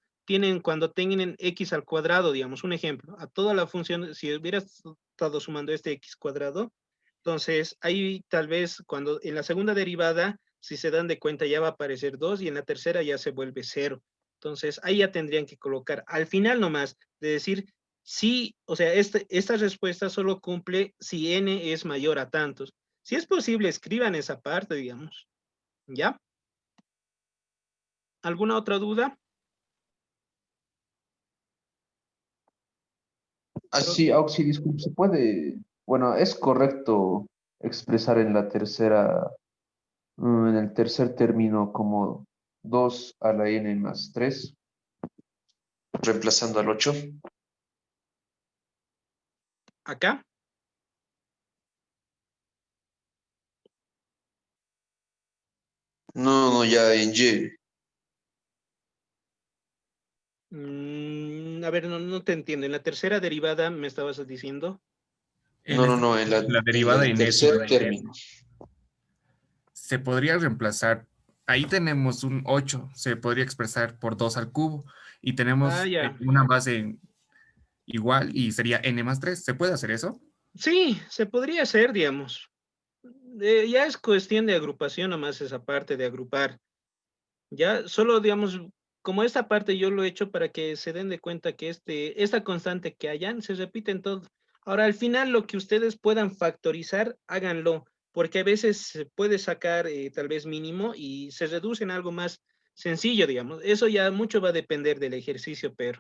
cuando tienen x al cuadrado, digamos, un ejemplo, a toda la función, si hubieras estado sumando este x cuadrado, entonces ahí tal vez cuando en la segunda derivada, si se dan de cuenta, ya va a aparecer 2 y en la tercera ya se vuelve 0. Entonces ahí ya tendrían que colocar al final nomás, de decir, sí, o sea, esta respuesta solo cumple si n es mayor a tantos. Si es posible, escriban esa parte, digamos. ¿Ya? ¿Alguna otra duda? Creo- Así, Auxi, disculpe, ¿se puede? Bueno, ¿es correcto expresar en la tercera, en el tercer término como 2 a la n más 3 reemplazando al 8? ¿Acá? No, no, ya en Y. A ver, no te entiendo. En la tercera derivada me estabas diciendo. No, no, no, La en derivada el enésima tercer término. se podría reemplazar. Ahí tenemos un 8, se podría expresar por 2 al cubo y Ah, tenemos ya. una base igual y sería n más 3. ¿Se puede hacer eso? Sí, se podría hacer, digamos. Ya es cuestión de agrupación nomás esa parte de agrupar. Ya solo, digamos, como esta parte yo lo he hecho para que se den de cuenta que esta constante que hayan se repite en todo. Ahora, al final, lo que ustedes puedan factorizar, háganlo, porque a veces se puede sacar tal vez mínimo y se reduce en algo más. sencillo, digamos. Eso ya mucho va a depender del ejercicio, pero,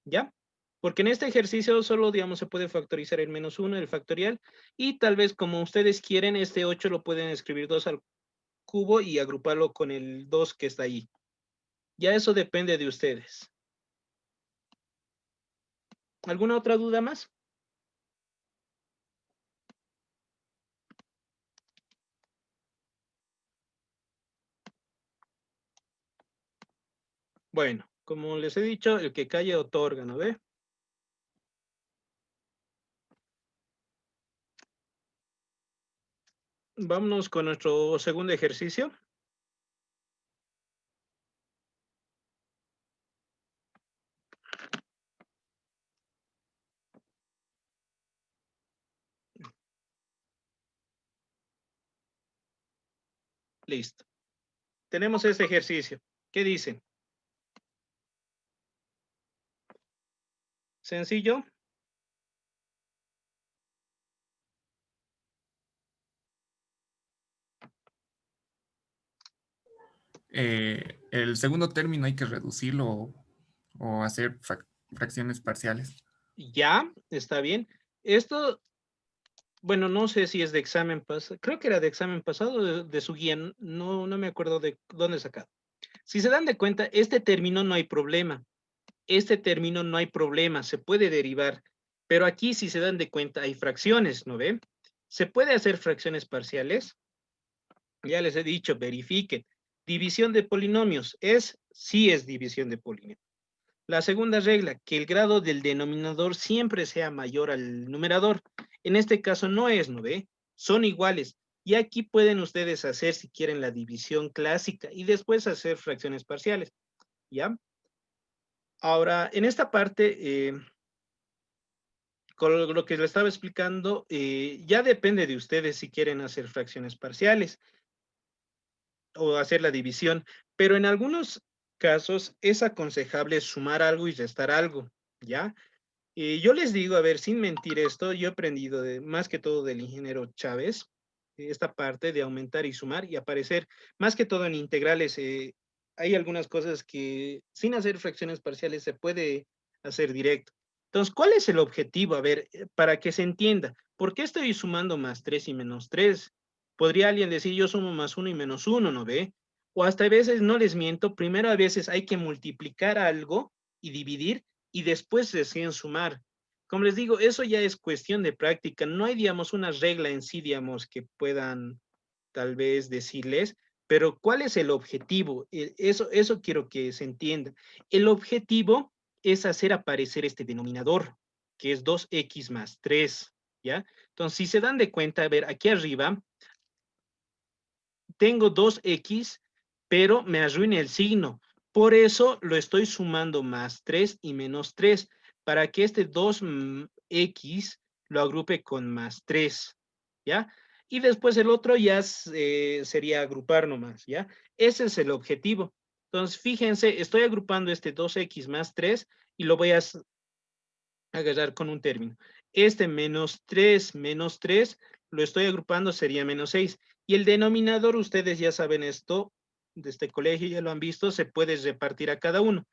¿ya? Porque en este ejercicio solo, digamos, se puede factorizar el -1, el factorial, y tal vez como ustedes quieren, este 8 lo pueden escribir 2 al cubo y agruparlo con el 2 que está ahí. Ya eso depende de ustedes. ¿Alguna otra duda más? Bueno, como les he dicho, el que calla otorga, ¿no ve? Vámonos con nuestro segundo ejercicio. Listo. Tenemos este ejercicio. ¿Qué dicen? ¿Sencillo? El segundo término hay que reducirlo o hacer fracciones parciales. Ya, está bien. Esto, bueno, no sé si es de examen pasado, creo que era de examen pasado de su guía, no me acuerdo de dónde sacado. Si se dan de cuenta, este término no hay problema. Este término no hay problema, se puede derivar. Pero aquí, si se dan de cuenta, hay fracciones, ¿no ven? ¿Se puede hacer fracciones parciales? Ya les he dicho, verifiquen. División de polinomios, sí es división de polinomios. La segunda regla, que el grado del denominador siempre sea mayor al numerador. En este caso no es, ¿no ve? Son iguales. Y aquí pueden ustedes hacer, si quieren, la división clásica y después hacer fracciones parciales, ¿ya? Ahora, en esta parte, con lo que les estaba explicando, ya depende de ustedes si quieren hacer fracciones parciales o hacer la división, pero en algunos casos es aconsejable sumar algo y restar algo, ¿ya? Yo les digo, a ver, sin mentir esto, yo he aprendido más que todo del ingeniero Chávez, esta parte de aumentar y sumar y aparecer, más que todo en integrales, hay algunas cosas que sin hacer fracciones parciales se puede hacer directo. Entonces, ¿cuál es el objetivo? A ver, para que se entienda, ¿por qué estoy sumando más 3 y menos 3? Podría alguien decir, yo sumo más 1 y menos 1, ¿no ve? O hasta a veces, no les miento, primero a veces hay que multiplicar algo y dividir y después recién sumar. Como les digo, eso ya es cuestión de práctica. No hay, digamos, una regla en sí, digamos, que puedan tal vez decirles, pero ¿cuál es el objetivo? Eso quiero que se entienda. El objetivo es hacer aparecer este denominador, que es 2x más 3, ¿ya? Entonces, si se dan de cuenta, a ver, aquí arriba tengo 2x, pero me arruina el signo. Por eso lo estoy sumando más 3 y menos 3, para que este 2x lo agrupe con más 3, ¿ya? Y después el otro ya sería agrupar nomás, ¿ya? Ese es el objetivo. Entonces, fíjense, estoy agrupando este 2x más 3 y lo voy a agarrar con un término. Este menos 3 lo estoy agrupando, sería menos 6. Y el denominador, ustedes ya saben esto, de este colegio ya lo han visto, se puede repartir a cada uno.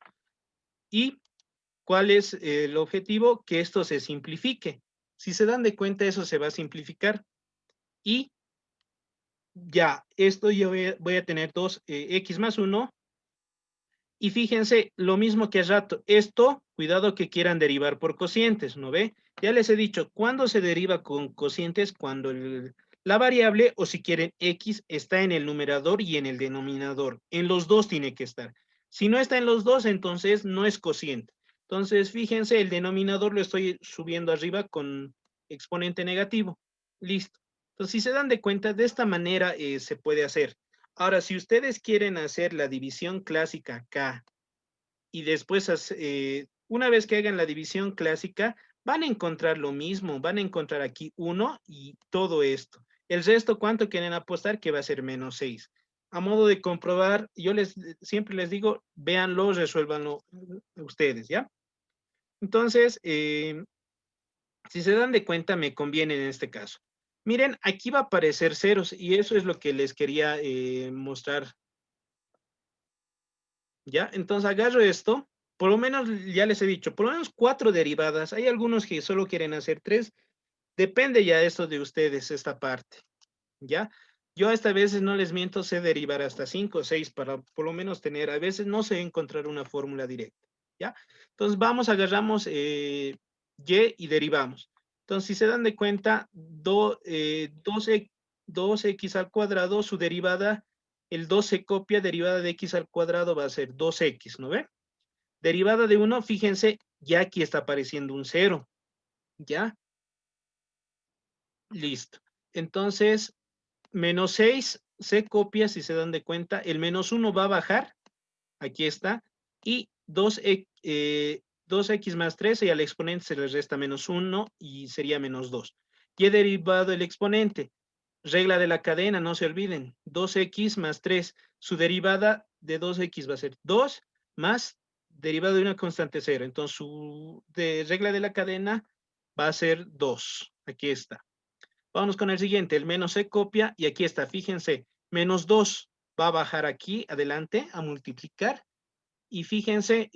¿Y cuál es el objetivo? Que esto se simplifique. Si se dan de cuenta, eso se va a simplificar. Y ya, esto yo voy a tener 2x más 1. Y fíjense, lo mismo que hace rato, esto, cuidado que quieran derivar por cocientes, ¿no ve? Ya les he dicho, ¿cuándo se deriva con cocientes? Cuando la variable, o si quieren, x, está en el numerador y en el denominador. En los dos tiene que estar. Si no está en los dos, entonces no es cociente. Entonces, fíjense, el denominador lo estoy subiendo arriba con exponente negativo. Listo. Entonces, si se dan de cuenta, de esta manera se puede hacer. Ahora, si ustedes quieren hacer la división clásica acá y después, una vez que hagan la división clásica, van a encontrar lo mismo, van a encontrar aquí 1 y todo esto. El resto, ¿cuánto quieren apostar? Que va a ser menos 6. A modo de comprobar, yo siempre les digo, véanlo, resuélvanlo ustedes, ¿ya? Entonces, si se dan de cuenta, me conviene en este caso. Miren, aquí va a aparecer ceros y eso es lo que les quería mostrar ¿Ya? Entonces agarro esto, por lo menos ya les he dicho, por lo menos 4 derivadas. Hay algunos que solo quieren hacer 3. Depende ya esto de ustedes, esta parte. ¿Ya? Yo a esta veces no les miento, sé derivar hasta 5 o 6 para por lo menos tener, a veces no sé encontrar una fórmula directa. ¿Ya? Entonces vamos, agarramos y y derivamos. Entonces si se dan de cuenta, 2x al cuadrado, su derivada, el 2 se copia, derivada de x al cuadrado va a ser 2x, ¿no ve? Derivada de 1, fíjense, ya aquí está apareciendo un 0. ¿Ya? Listo. Entonces, menos 6 se copia, si se dan de cuenta, el menos 1 va a bajar, aquí está, y 2x más 13 y al exponente se le resta menos 1 y sería menos 2. Y he derivado el exponente. Regla de la cadena, no se olviden, 2x más 3, su derivada de 2x va a ser 2 más derivada de una constante 0. Entonces, su regla de la cadena va a ser 2. Aquí está. Vamos con el siguiente, el menos se copia y aquí está, fíjense, menos 2 va a bajar aquí adelante a multiplicar y fíjense,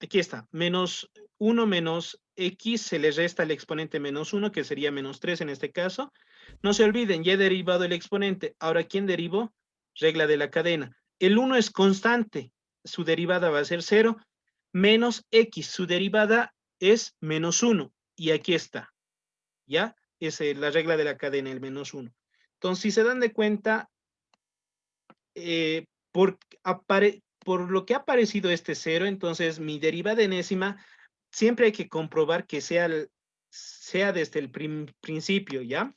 aquí está, menos 1 menos x se le resta el exponente menos 1 que sería menos 3 en este caso. No se olviden, ya he derivado el exponente. Ahora, ¿quién derivó? Regla de la cadena. El 1 es constante, su derivada va a ser 0, menos x, su derivada es menos 1 y aquí está, ¿ya? Es la regla de la cadena, el menos 1. Entonces, si se dan de cuenta, por lo que ha aparecido este 0, entonces mi derivada enésima siempre hay que comprobar que sea desde el principio, ¿ya?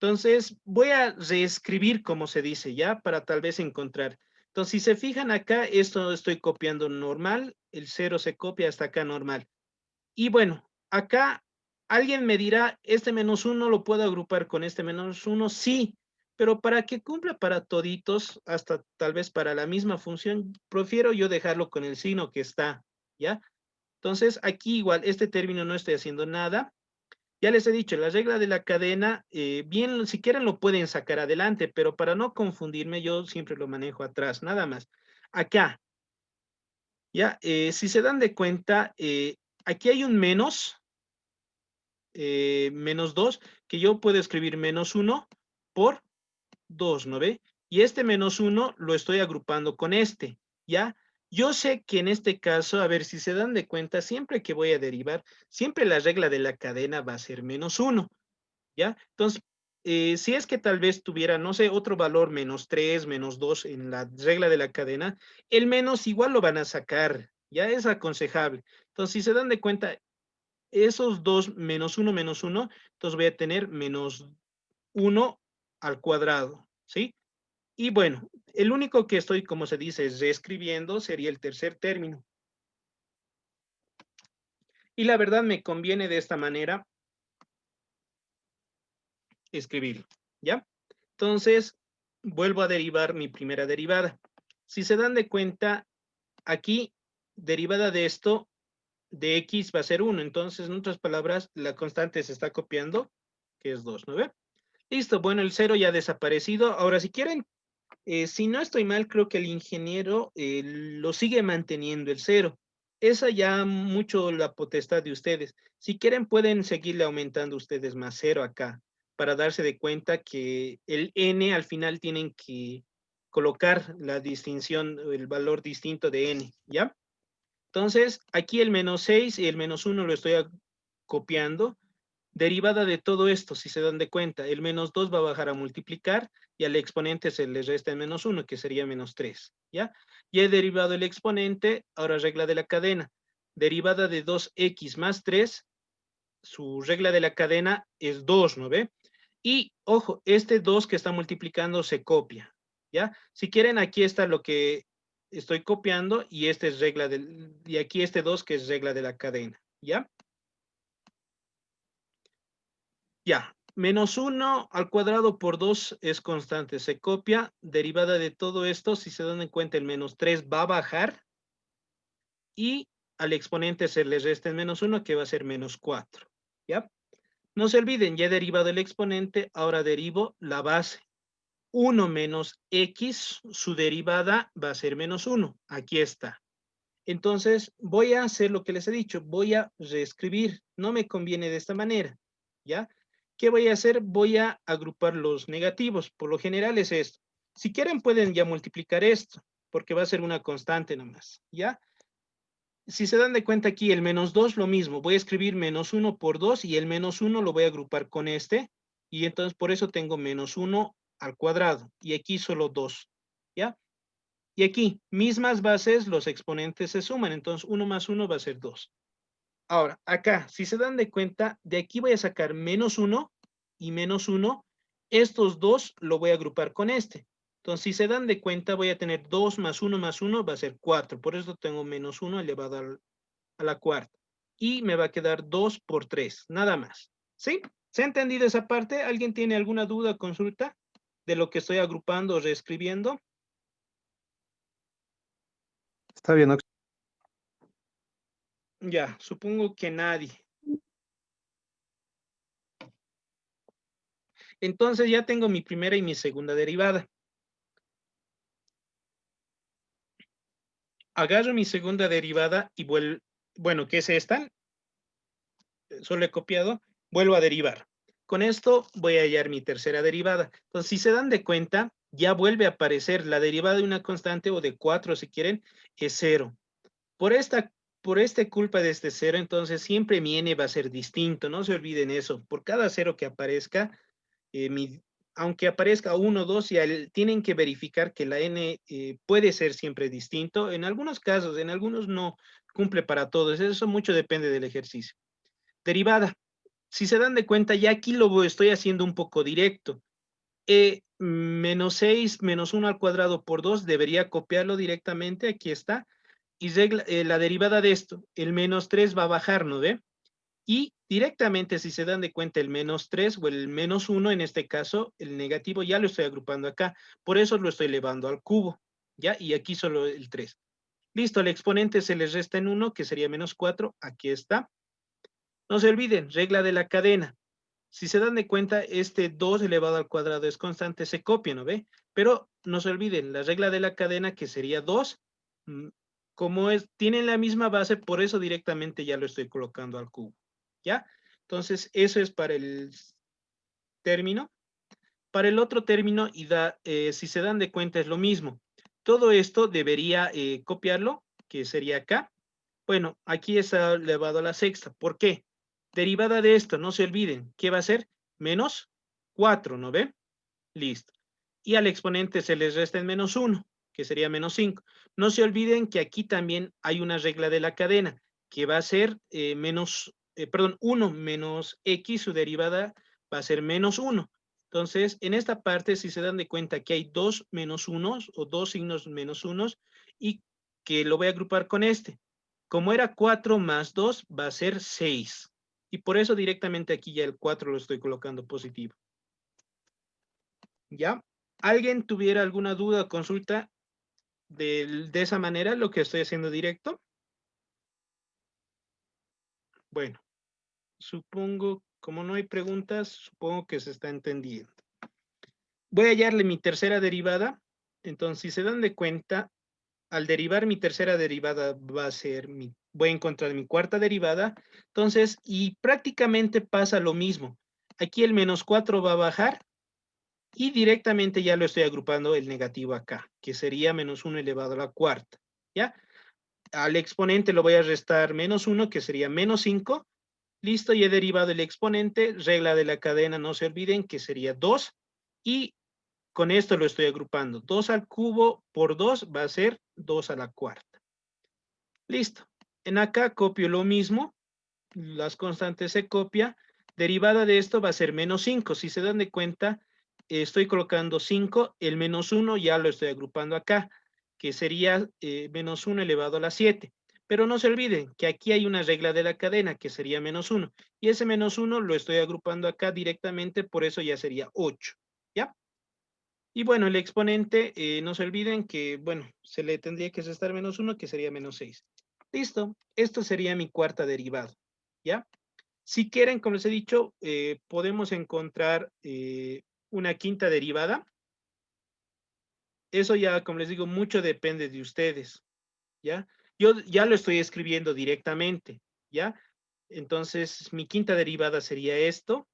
Entonces, voy a reescribir como se dice, ¿ya? Para tal vez encontrar. Entonces, si se fijan acá, esto estoy copiando normal, el 0 se copia hasta acá normal. Y bueno, acá alguien me dirá, este menos 1 lo puedo agrupar con este menos 1, sí, pero para que cumpla para toditos, hasta tal vez para la misma función, prefiero yo dejarlo con el signo que está, ¿ya? Entonces, aquí igual, este término no estoy haciendo nada. Ya les he dicho, la regla de la cadena, bien, si quieren lo pueden sacar adelante, pero para no confundirme, yo siempre lo manejo atrás, nada más. Acá, ya, si se dan de cuenta, aquí hay un menos, menos 2, que yo puedo escribir menos 1 por 2, ¿no ve? Y este menos 1 lo estoy agrupando con este, ¿ya? Yo sé que en este caso, a ver si se dan de cuenta, siempre que voy a derivar, siempre la regla de la cadena va a ser menos 1, ¿ya? Entonces, si es que tal vez tuviera, no sé, otro valor menos 3, menos 2 en la regla de la cadena, el menos igual lo van a sacar, ya es aconsejable. Entonces, si se dan de cuenta, esos dos menos 1, entonces voy a tener menos 1 al cuadrado, ¿sí? Y bueno, el único que estoy, como se dice, reescribiendo sería el tercer término. Y la verdad me conviene de esta manera escribirlo, ¿ya? Entonces, vuelvo a derivar mi primera derivada. Si se dan de cuenta, aquí, derivada de esto, de x va a ser 1. Entonces, en otras palabras, la constante se está copiando, que es 2, ¿no ve? Listo, bueno, el 0 ya ha desaparecido. Ahora, si quieren, si no estoy mal, creo que el ingeniero lo sigue manteniendo el 0. Esa ya mucho la potestad de ustedes. Si quieren, pueden seguirle aumentando ustedes más 0 acá, para darse de cuenta que el n al final tienen que colocar la distinción, el valor distinto de n, ¿ya? Entonces, aquí el menos 6 y el menos 1 lo estoy copiando. Derivada de todo esto, si se dan de cuenta, el menos 2 va a bajar a multiplicar y al exponente se le resta el menos 1, que sería menos 3, ¿ya? Ya he derivado el exponente, ahora regla de la cadena. Derivada de 2x más 3, su regla de la cadena es 2, ¿no ve? Y, ojo, este 2 que está multiplicando se copia, ¿ya? Si quieren, aquí está lo que estoy copiando y este es regla y aquí este 2 que es regla de la cadena, ¿ya? Ya, menos 1 al cuadrado por 2 es constante, se copia. Derivada de todo esto, si se dan en cuenta, el menos 3 va a bajar y al exponente se le resta el menos 1, que va a ser menos 4, ¿ya? No se olviden, ya he derivado el exponente, ahora derivo la base. 1 menos x, su derivada va a ser menos 1. Aquí está. Entonces, voy a hacer lo que les he dicho. Voy a reescribir. No me conviene de esta manera. ¿Ya? ¿Qué voy a hacer? Voy a agrupar los negativos. Por lo general es esto. Si quieren, pueden ya multiplicar esto, porque va a ser una constante nomás. ¿Ya? Si se dan de cuenta aquí, el menos 2, lo mismo. Voy a escribir menos 1 por 2 y el menos 1 lo voy a agrupar con este. Y entonces por eso tengo menos 1 al cuadrado. Y aquí solo 2. ¿Ya? Y aquí, mismas bases, los exponentes se suman. Entonces 1 más 1 va a ser 2. Ahora, acá, si se dan de cuenta, de aquí voy a sacar menos 1 y menos 1. Estos dos lo voy a agrupar con este. Entonces, si se dan de cuenta, voy a tener 2 más 1 más 1 va a ser 4. Por eso tengo menos 1 elevado a la cuarta. Y me va a quedar 2 por 3, nada más. ¿Sí? ¿Se ha entendido esa parte? ¿Alguien tiene alguna duda o consulta de lo que estoy agrupando o reescribiendo? Está bien, Ox. Ya, supongo que nadie. Entonces ya tengo mi primera y mi segunda derivada. Agarro mi segunda derivada y vuelvo, bueno, ¿qué es esta? Solo he copiado, vuelvo a derivar. Con esto voy a hallar mi tercera derivada. Entonces, si se dan de cuenta, ya vuelve a aparecer la derivada de una constante o de 4, si quieren, es 0. Por esta culpa de este 0, entonces siempre mi n va a ser distinto. No se olviden eso. Por cada 0 que aparezca, aunque aparezca 1, 2, tienen que verificar que la n puede ser siempre distinto. En algunos casos, en algunos no cumple para todos. Eso mucho depende del ejercicio. Derivada. Si se dan de cuenta, ya aquí lo estoy haciendo un poco directo. Menos 6 menos 1 al cuadrado por 2, debería copiarlo directamente. Aquí está. Y la derivada de esto, el menos 3 va a bajar, ¿no ve? Y directamente, si se dan de cuenta, el menos 3 o el menos 1, en este caso, el negativo ya lo estoy agrupando acá. Por eso lo estoy elevando al cubo, ¿ya? Y aquí solo el 3. Listo, el exponente se les resta en 1, que sería menos 4. Aquí está. No se olviden, regla de la cadena. Si se dan de cuenta, este 2 elevado al cuadrado es constante, se copia, ¿no ve? Pero no se olviden, la regla de la cadena, que sería 2, como tienen la misma base, por eso directamente ya lo estoy colocando al cubo. ¿Ya? Entonces, eso es para el término. Para el otro término, si se dan de cuenta, es lo mismo. Todo esto debería copiarlo, que sería acá. Bueno, aquí está elevado a la sexta. ¿Por qué? Derivada de esto, no se olviden. ¿Qué va a ser? Menos 4, ¿no ven? Listo. Y al exponente se les resta el menos 1, que sería menos 5. No se olviden que aquí también hay una regla de la cadena, que va a ser 1 menos x, su derivada va a ser menos 1. Entonces, en esta parte, si se dan de cuenta que hay dos menos unos o dos signos menos unos, y que lo voy a agrupar con este. Como era 4 más 2, va a ser 6. Y por eso directamente aquí ya el 4 lo estoy colocando positivo. ¿Ya? ¿Alguien tuviera alguna duda o consulta de esa manera, lo que estoy haciendo directo? Bueno, supongo, como no hay preguntas, supongo que se está entendiendo. Voy a hallarle mi tercera derivada. Entonces, si se dan de cuenta, al derivar mi tercera derivada va a ser voy a encontrar mi cuarta derivada. Entonces, y prácticamente pasa lo mismo. Aquí el menos 4 va a bajar y directamente ya lo estoy agrupando el negativo acá, que sería menos 1 elevado a la cuarta. ¿Ya? Al exponente lo voy a restar menos 1, que sería menos 5. Listo, y he derivado el exponente. Regla de la cadena, no se olviden, que sería 2. Y con esto lo estoy agrupando. 2 al cubo por 2 va a ser 2 a la cuarta. Listo. En acá copio lo mismo. Las constantes se copia. Derivada de esto va a ser menos 5. Si se dan de cuenta, estoy colocando 5. El menos 1 ya lo estoy agrupando acá, que sería menos 1 elevado a la 7. Pero no se olviden que aquí hay una regla de la cadena, que sería menos 1. Y ese menos 1 lo estoy agrupando acá directamente, por eso ya sería 8. ¿Ya? Y bueno, el exponente, no se olviden que, bueno, se le tendría que restar menos 1, que sería menos 6. Listo. Esto sería mi cuarta derivada. ¿Ya? Si quieren, como les he dicho, podemos encontrar una quinta derivada. eso ya, como les digo, mucho depende de ustedes, ¿ya? Yo ya lo estoy escribiendo directamente, ¿ya? Entonces, mi quinta derivada sería esto,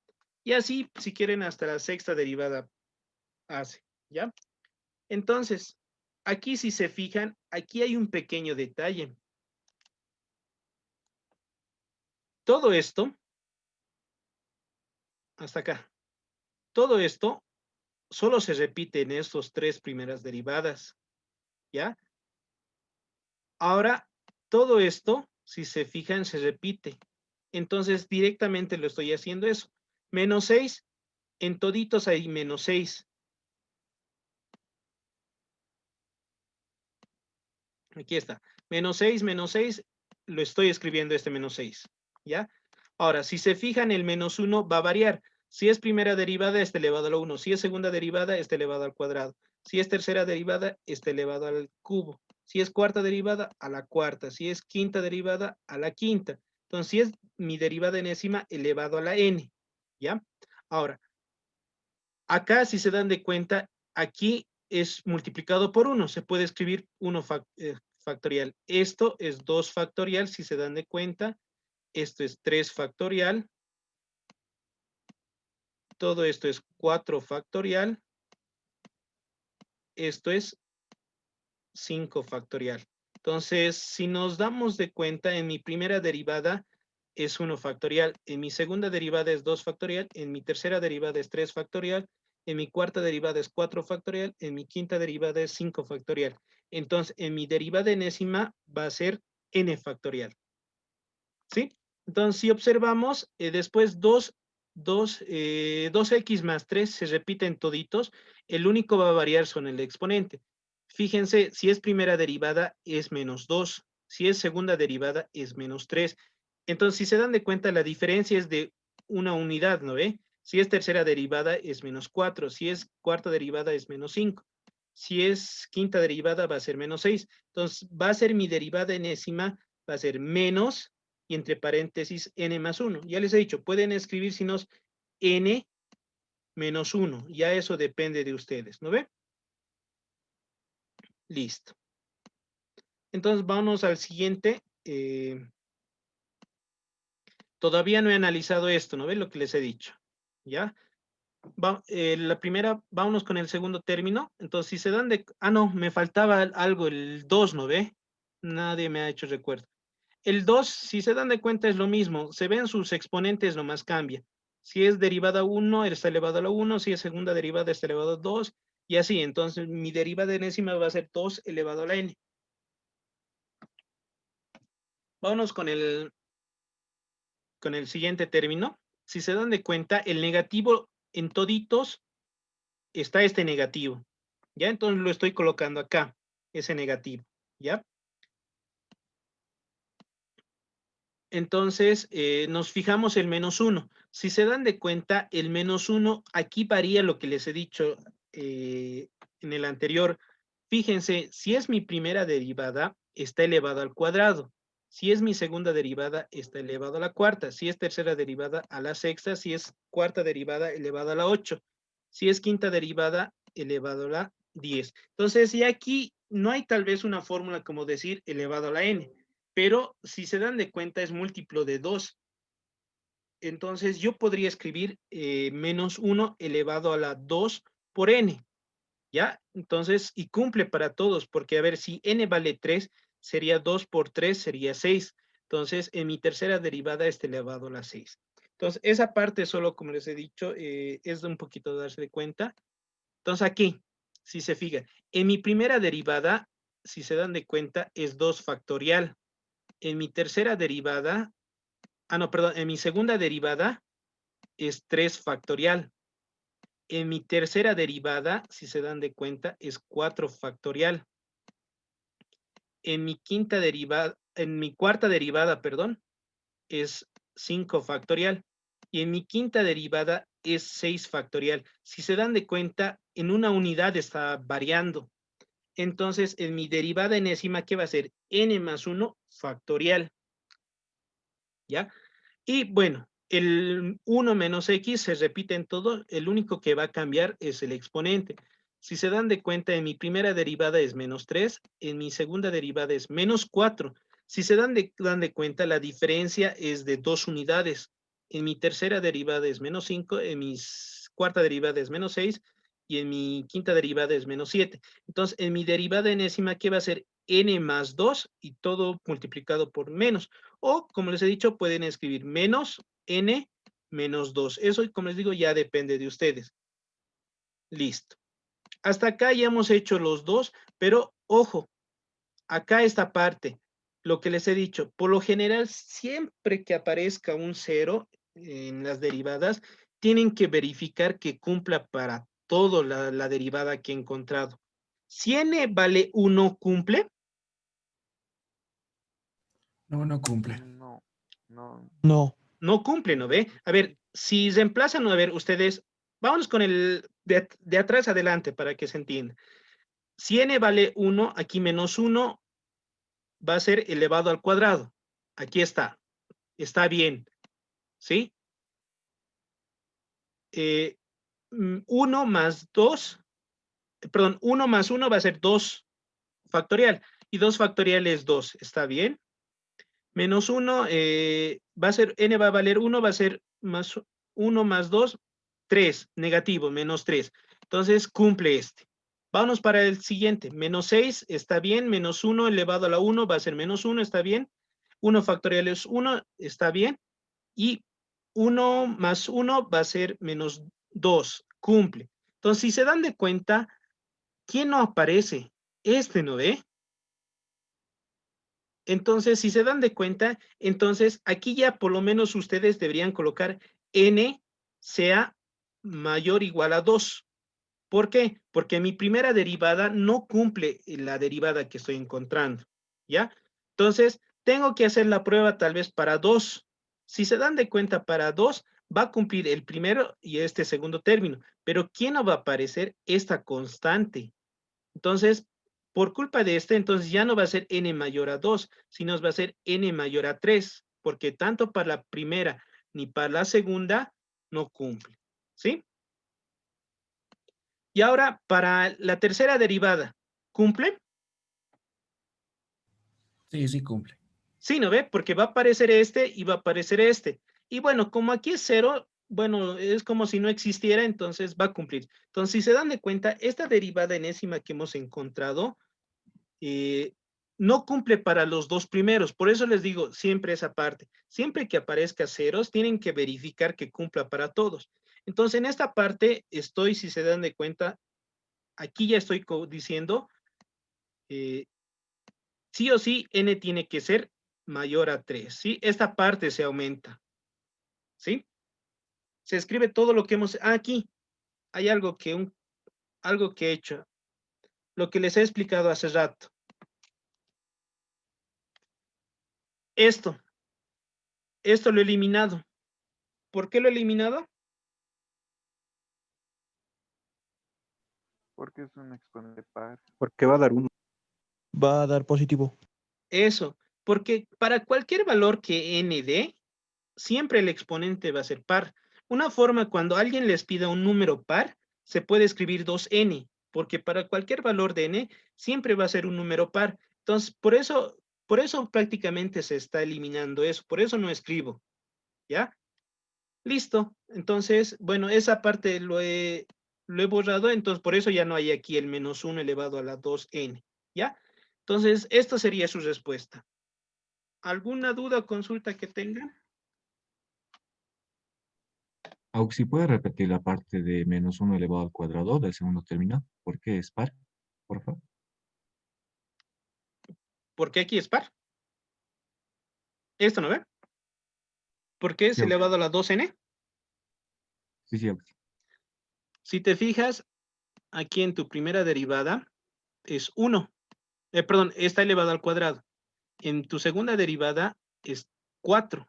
y así, si quieren, hasta la sexta derivada hace, ¿ya? Entonces, aquí si se fijan, aquí hay un pequeño detalle. Todo esto, hasta acá, todo esto solo se repite en estos tres primeras derivadas, ¿ya? Ahora, todo esto, si se fijan, se repite. Entonces, directamente lo estoy haciendo eso. Menos 6, en toditos hay menos 6. Aquí está. Menos 6, lo estoy escribiendo este menos 6, ¿ya? Ahora, si se fijan, el menos 1 va a variar. Si es primera derivada, está elevado a la 1. Si es segunda derivada, está elevado al cuadrado. Si es tercera derivada, está elevado al cubo. Si es cuarta derivada, a la cuarta. Si es quinta derivada, a la quinta. Entonces, si es mi derivada enésima elevado a la n, ¿ya? Ahora, acá, si se dan de cuenta, aquí es multiplicado por 1. Se puede escribir 1 factorial. Esto es 2 factorial, si se dan de cuenta. Esto es 3 factorial. Todo esto es 4 factorial. Esto es 5 factorial. Entonces, si nos damos de cuenta, en mi primera derivada es 1 factorial, en mi segunda derivada es 2 factorial, en mi tercera derivada es 3 factorial, en mi cuarta derivada es 4 factorial, en mi quinta derivada es 5 factorial. Entonces, en mi derivada enésima va a ser n factorial. ¿Sí? Entonces, si observamos, después 2x más 3 se repiten toditos, el único va a variar son el exponente. Fíjense, si es primera derivada es menos 2, si es segunda derivada es menos 3. Entonces, si se dan de cuenta, la diferencia es de una unidad, ¿no ve? Si es tercera derivada es menos 4, si es cuarta derivada es menos 5, si es quinta derivada va a ser menos 6. Entonces, va a ser mi derivada enésima, va a ser menos, y entre paréntesis, n más 1. Ya les he dicho, pueden escribir si no n menos 1. Ya eso depende de ustedes, ¿no ve? Listo. Entonces, vamos al siguiente. Todavía no he analizado esto, ¿no ve? Lo que les he dicho, ¿ya? La primera, vámonos con el segundo término. Entonces, si se dan de... Ah, no, me faltaba algo, el 2, ¿no ve? Nadie me ha hecho recuerdo. El 2, si se dan de cuenta, es lo mismo. Se ven sus exponentes, nomás cambia. Si es derivada 1, está elevado a la 1. Si es segunda derivada, está elevado a 2. Y así, entonces, mi derivada enésima va a ser 2 elevado a la n. Vámonos con el siguiente término. Si se dan de cuenta, el negativo en toditos está este negativo. ¿Ya? Entonces, lo estoy colocando acá, ese negativo. ¿Ya? Entonces, nos fijamos el menos 1. Si se dan de cuenta, el menos 1, aquí varía lo que les he dicho en el anterior. Fíjense, si es mi primera derivada, está elevado al cuadrado. Si es mi segunda derivada, está elevado a la cuarta. Si es tercera derivada, a la sexta. Si es cuarta derivada, elevado a la 8. Si es quinta derivada, elevado a la 10. Entonces, y aquí no hay tal vez una fórmula como decir elevado a la n, pero si se dan de cuenta es múltiplo de 2. Entonces yo podría escribir menos 1 elevado a la 2 por n, ¿ya? Entonces, y cumple para todos, porque a ver, si n vale 3, sería 2 por 3, sería 6. Entonces, en mi tercera derivada está elevado a la 6. Entonces, esa parte solo, como les he dicho, es de un poquito de darse de cuenta. Entonces, aquí, si se fijan, en mi primera derivada, si se dan de cuenta, es 2 factorial. En mi tercera derivada, no, perdón, en mi segunda derivada es 3 factorial. En mi tercera derivada, si se dan de cuenta, es 4 factorial. En mi cuarta derivada, perdón, es 5 factorial. Y en mi quinta derivada es 6 factorial. Si se dan de cuenta, en una unidad está variando. Entonces, en mi derivada enésima, ¿qué va a ser? N más 1 factorial. ¿Ya? Y bueno, el 1 menos x se repite en todo, el único que va a cambiar es el exponente. Si se dan de cuenta, en mi primera derivada es menos 3, en mi segunda derivada es menos 4. Si se dan de cuenta, la diferencia es de 2 unidades. En mi tercera derivada es menos 5, en mi cuarta derivada es menos 6 y en mi quinta derivada es menos 7. Entonces, en mi derivada enésima, ¿qué va a ser? N más 2 y todo multiplicado por menos. O, como les he dicho, pueden escribir menos N menos 2. Eso, como les digo, ya depende de ustedes. Listo. Hasta acá ya hemos hecho los dos, pero ojo, acá esta parte, lo que les he dicho, por lo general, siempre que aparezca un 0 en las derivadas, tienen que verificar que cumpla para todo la derivada que he encontrado. Si n vale 1, ¿cumple? No, no cumple. No, no. No. No cumple, ¿no ve? A ver, si reemplazan, a ver, ustedes, vámonos con el de atrás adelante para que se entienda. Si n vale 1, aquí menos 1 va a ser elevado al cuadrado. Aquí está. Está bien. ¿Sí? 1 más 2, perdón, 1 más 1 va a ser 2 factorial. Y 2 factorial es 2. ¿Está bien? Menos 1 va a ser, n va a valer 1, va a ser más 1 más 2, 3. Negativo, menos 3. Entonces, cumple este. Vámonos para el siguiente. Menos 6, está bien. Menos 1 elevado a la 1 va a ser menos 1, está bien. 1 factorial es 1, está bien. Y 1 más 1 va a ser menos 2, cumple. Entonces, si se dan de cuenta, ¿quién no aparece? Este, ¿no ve? Entonces, si se dan de cuenta, entonces aquí ya por lo menos ustedes deberían colocar n sea mayor o igual a 2. ¿Por qué? Porque mi primera derivada no cumple la derivada que estoy encontrando, ¿ya? Entonces, tengo que hacer la prueba tal vez para 2. Si se dan de cuenta para 2, va a cumplir el primero y este segundo término, pero ¿quién no va a aparecer? Esta constante. Entonces, por culpa de este, entonces ya no va a ser n mayor a 2, sino va a ser n mayor a 3, porque tanto para la primera ni para la segunda no cumple, ¿sí? Y ahora, para la tercera derivada, ¿cumple? Sí, sí cumple. Sí, ¿no ve? Porque va a aparecer este y va a aparecer este. Y bueno, como aquí es 0, bueno, es como si no existiera, entonces va a cumplir. Entonces, si se dan de cuenta, esta derivada enésima que hemos encontrado no cumple para los dos primeros. Por eso les digo siempre esa parte. Siempre que aparezca ceros, tienen que verificar que cumpla para todos. Entonces, en esta parte estoy, si se dan de cuenta, aquí ya estoy diciendo, sí o sí, n tiene que ser mayor a 3, ¿sí? Esta parte se aumenta, ¿sí? Se escribe todo lo que hemos... aquí hay algo algo que he hecho, lo que les he explicado hace rato. Esto lo he eliminado. ¿Por qué lo he eliminado? Porque es un exponente par. Porque va a dar 1. Va a dar positivo. Eso, porque para cualquier valor que n dé, siempre el exponente va a ser par. Una forma, cuando alguien les pida un número par, se puede escribir 2n, porque para cualquier valor de n, siempre va a ser un número par. Entonces, por eso prácticamente se está eliminando eso, por eso no escribo, ¿ya? Listo. Entonces, bueno, esa parte lo he borrado, entonces por eso ya no hay aquí el menos 1 elevado a la 2n, ¿ya? Entonces, esta sería su respuesta. ¿Alguna duda o consulta que tengan? Aunque si puede repetir la parte de menos 1 elevado al cuadrado del segundo término, ¿por qué es par? Por favor. ¿Por qué aquí es par? ¿Esto no ve? ¿Por qué es Sí, elevado a la 2n? sí, sí. Si te fijas, aquí en tu primera derivada es 1. Perdón, está elevado al cuadrado. En tu segunda derivada es 4.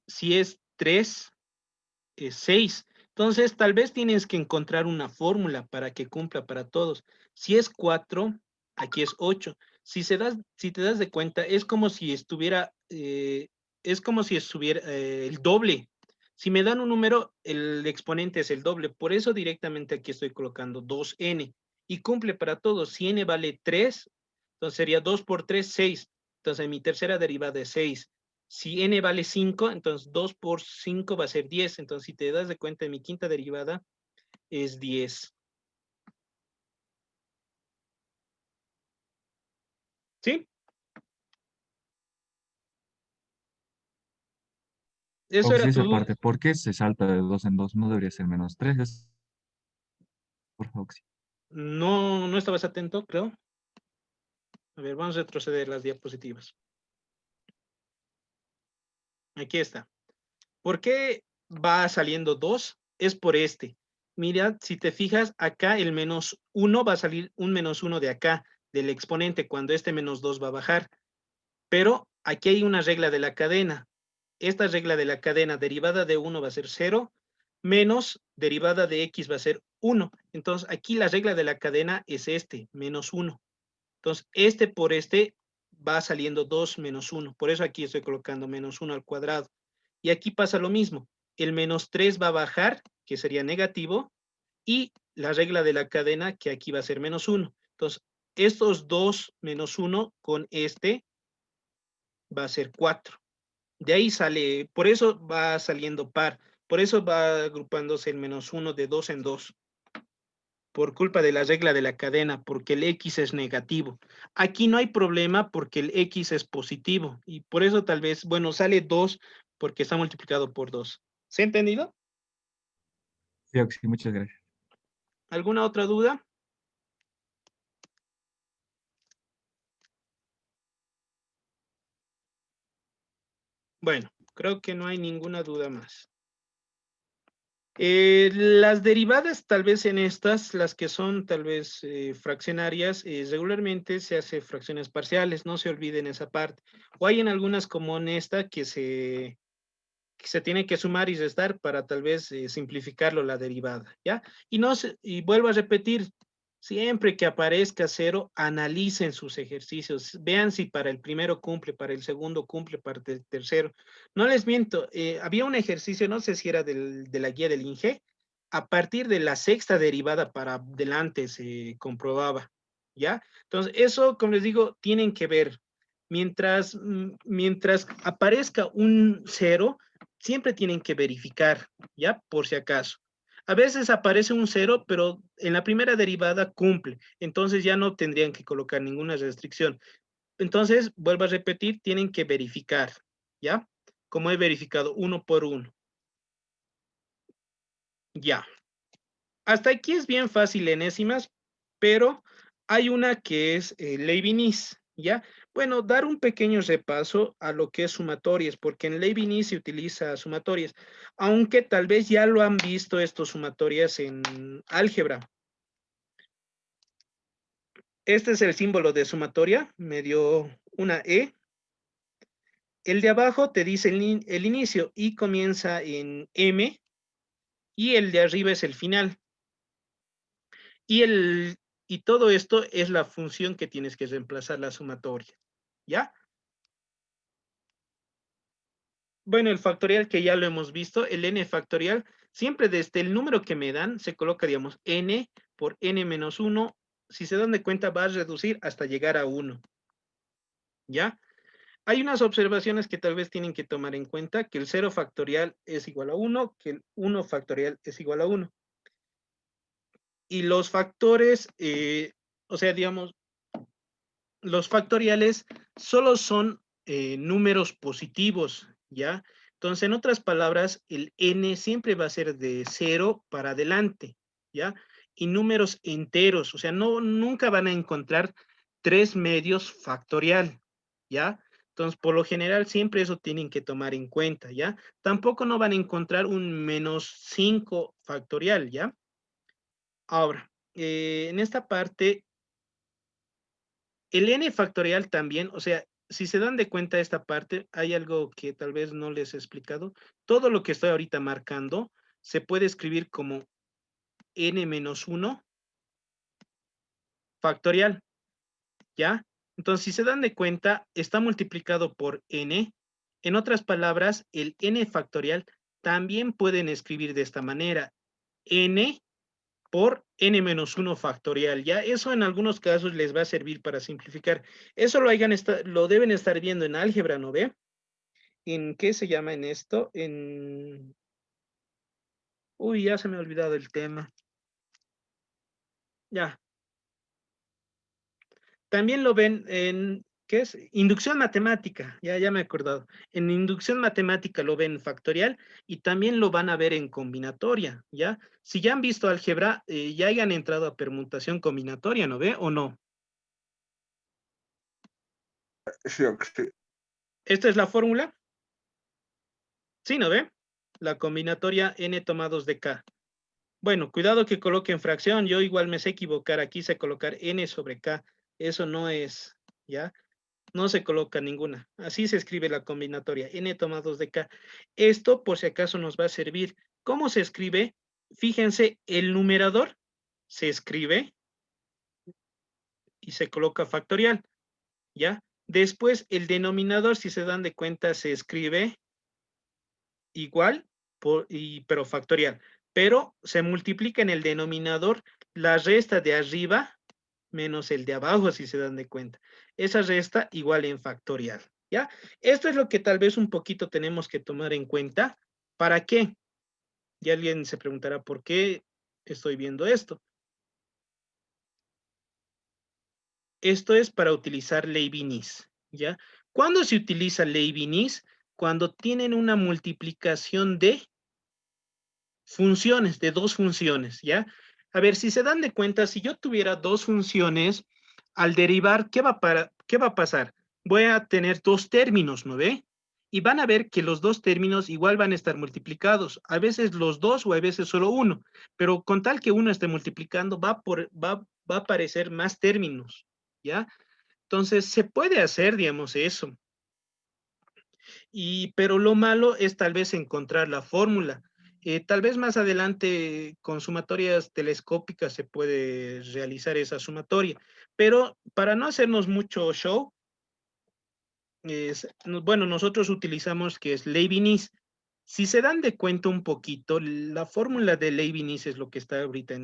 Si es 3, es 6. Entonces, tal vez tienes que encontrar una fórmula para que cumpla para todos. Si es 4, aquí es 8. Si te das de cuenta, es como si estuviera el doble. Si me dan un número, el exponente es el doble. Por eso directamente aquí estoy colocando 2n. Y cumple para todos. Si n vale 3, entonces sería 2 por 3, 6. Entonces mi tercera derivada es 6. Si n vale 5, entonces 2 por 5 va a ser 10. Entonces si te das de cuenta, mi quinta derivada es 10. ¿Sí? Eso Oxy, era esa tu... parte, ¿por qué se salta de 2 en 2? No debería ser menos 3. Por Oxy. No estabas atento, creo. A ver, vamos a retroceder las diapositivas. Aquí está. ¿Por qué va saliendo 2? Es por este. Mira, si te fijas, acá el menos 1 va a salir un menos 1 de acá, del exponente, cuando este menos 2 va a bajar. Pero aquí hay una regla de la cadena. Esta regla de la cadena, derivada de 1 va a ser 0, menos derivada de x va a ser 1. Entonces, aquí la regla de la cadena es este, menos 1. Entonces, este por este va saliendo 2 menos 1. Por eso aquí estoy colocando menos 1 al cuadrado. Y aquí pasa lo mismo. El menos 3 va a bajar, que sería negativo, y la regla de la cadena, que aquí va a ser menos 1. Entonces, estos 2 menos 1 con este va a ser 4. De ahí sale, por eso va saliendo par. Por eso va agrupándose el menos 1 de 2 en 2. Por culpa de la regla de la cadena, porque el X es negativo. Aquí no hay problema porque el X es positivo y por eso tal vez, bueno, sale 2 porque está multiplicado por 2. ¿Se ha entendido? Sí, Oxy, muchas gracias. ¿Alguna otra duda? Bueno, creo que no hay ninguna duda más. Las derivadas, tal vez en estas, las que son tal vez fraccionarias, regularmente se hace fracciones parciales, no se olviden esa parte. O hay en algunas como en esta que se tiene que sumar y restar para tal vez simplificarlo la derivada, ¿ya? Y vuelvo a repetir, siempre que aparezca 0, analicen sus ejercicios, vean si para el primero cumple, para el segundo cumple, para el tercero. No les miento, había un ejercicio, no sé si era de la guía del INGE, a partir de la sexta derivada para adelante se comprobaba, ¿ya? Entonces, eso, como les digo, tienen que ver. Mientras aparezca un 0, siempre tienen que verificar, ¿ya? Por si acaso. A veces aparece un 0, pero en la primera derivada cumple. Entonces ya no tendrían que colocar ninguna restricción. Entonces, vuelvo a repetir, tienen que verificar, ¿ya? Como he verificado uno por uno. Ya. Hasta aquí es bien fácil enésimas, pero hay una que es Leibniz, ¿ya? Bueno, dar un pequeño repaso a lo que es sumatorias, porque en Leibniz se utiliza sumatorias, aunque tal vez ya lo han visto estos sumatorias en álgebra. Este es el símbolo de sumatoria, me dio una E. El de abajo te dice el inicio, y comienza en M, y el de arriba es el final. Y todo esto es la función que tienes que reemplazar la sumatoria, ¿ya? Bueno, el factorial que ya lo hemos visto, el n factorial, siempre desde el número que me dan, se coloca, digamos, n por n menos 1. Si se dan de cuenta, va a reducir hasta llegar a 1, ¿ya? Hay unas observaciones que tal vez tienen que tomar en cuenta, que el 0 factorial es igual a 1, que el 1 factorial es igual a 1. Y los factores, o sea, digamos, los factoriales solo son números positivos, ¿ya? Entonces, en otras palabras, el n siempre va a ser de 0 para adelante, ¿ya? Y números enteros, o sea, nunca van a encontrar 3 medios factorial, ¿ya? Entonces, por lo general, siempre eso tienen que tomar en cuenta, ¿ya? Tampoco no van a encontrar un menos 5 factorial, ¿ya? Ahora, en esta parte, el n factorial también, o sea, si se dan de cuenta de esta parte, hay algo que tal vez no les he explicado. Todo lo que estoy ahorita marcando se puede escribir como n menos 1 factorial, ¿ya? Entonces, si se dan de cuenta, está multiplicado por n. En otras palabras, el n factorial también pueden escribir de esta manera, n por n-1 factorial, ¿ya? Eso en algunos casos les va a servir para simplificar. Eso lo deben estar viendo en álgebra, ¿no ve? ¿En qué se llama en esto? Uy, ya se me ha olvidado el tema. Ya. También lo ven en, ¿qué es? Inducción matemática, ya me he acordado. En inducción matemática lo ven factorial y también lo van a ver en combinatoria, ¿ya? Si ya han visto álgebra, ya hayan entrado a permutación combinatoria, ¿no ve? ¿O no? Sí, sí. ¿Esta es la fórmula? Sí, ¿no ve? La combinatoria n tomados de k. Bueno, cuidado que coloquen fracción. Yo igual me sé equivocar. Aquí sé colocar n sobre k. Eso no es, ¿ya? No se coloca ninguna. Así se escribe la combinatoria, n tomados de k. Esto, por si acaso, nos va a servir. ¿Cómo se escribe? Fíjense, el numerador se escribe y se coloca factorial, ¿ya? Después, el denominador, si se dan de cuenta, se escribe igual, pero factorial. Pero se multiplica en el denominador la resta de arriba menos el de abajo, si se dan de cuenta. Esa resta igual en factorial, ¿ya? Esto es lo que tal vez un poquito tenemos que tomar en cuenta. ¿Para qué? Y alguien se preguntará, ¿por qué estoy viendo esto? Esto es para utilizar Leibniz, ¿ya? ¿Cuándo se utiliza Leibniz? Cuando tienen una multiplicación de funciones, de dos funciones, ¿ya? A ver, si se dan de cuenta, si yo tuviera dos funciones, al derivar, ¿qué va a pasar? Voy a tener dos términos, ¿no ve? Y van a ver que los dos términos igual van a estar multiplicados. A veces los dos o a veces solo uno. Pero con tal que uno esté multiplicando, va a aparecer más términos, ¿ya? Entonces, se puede hacer, digamos, eso. Pero lo malo es tal vez encontrar la fórmula. Tal vez más adelante con sumatorias telescópicas se puede realizar esa sumatoria, pero para no hacernos mucho show, bueno, nosotros utilizamos que es Leibniz. Si se dan de cuenta un poquito, la fórmula de Leibniz es lo que está ahorita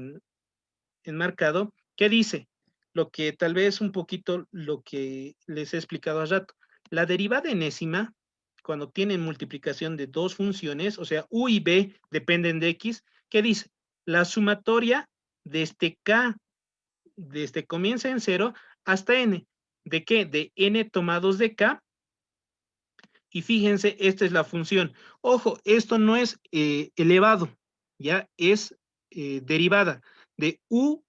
enmarcado. ¿Qué dice? Lo que tal vez un poquito lo que les he explicado hace rato. La derivada enésima, cuando tienen multiplicación de dos funciones, o sea, u y b dependen de x, ¿qué dice? La sumatoria desde k, desde comienza en 0 hasta n. ¿De qué? De n tomados de k. Y fíjense, esta es la función. Ojo, esto no es elevado, ya es derivada de u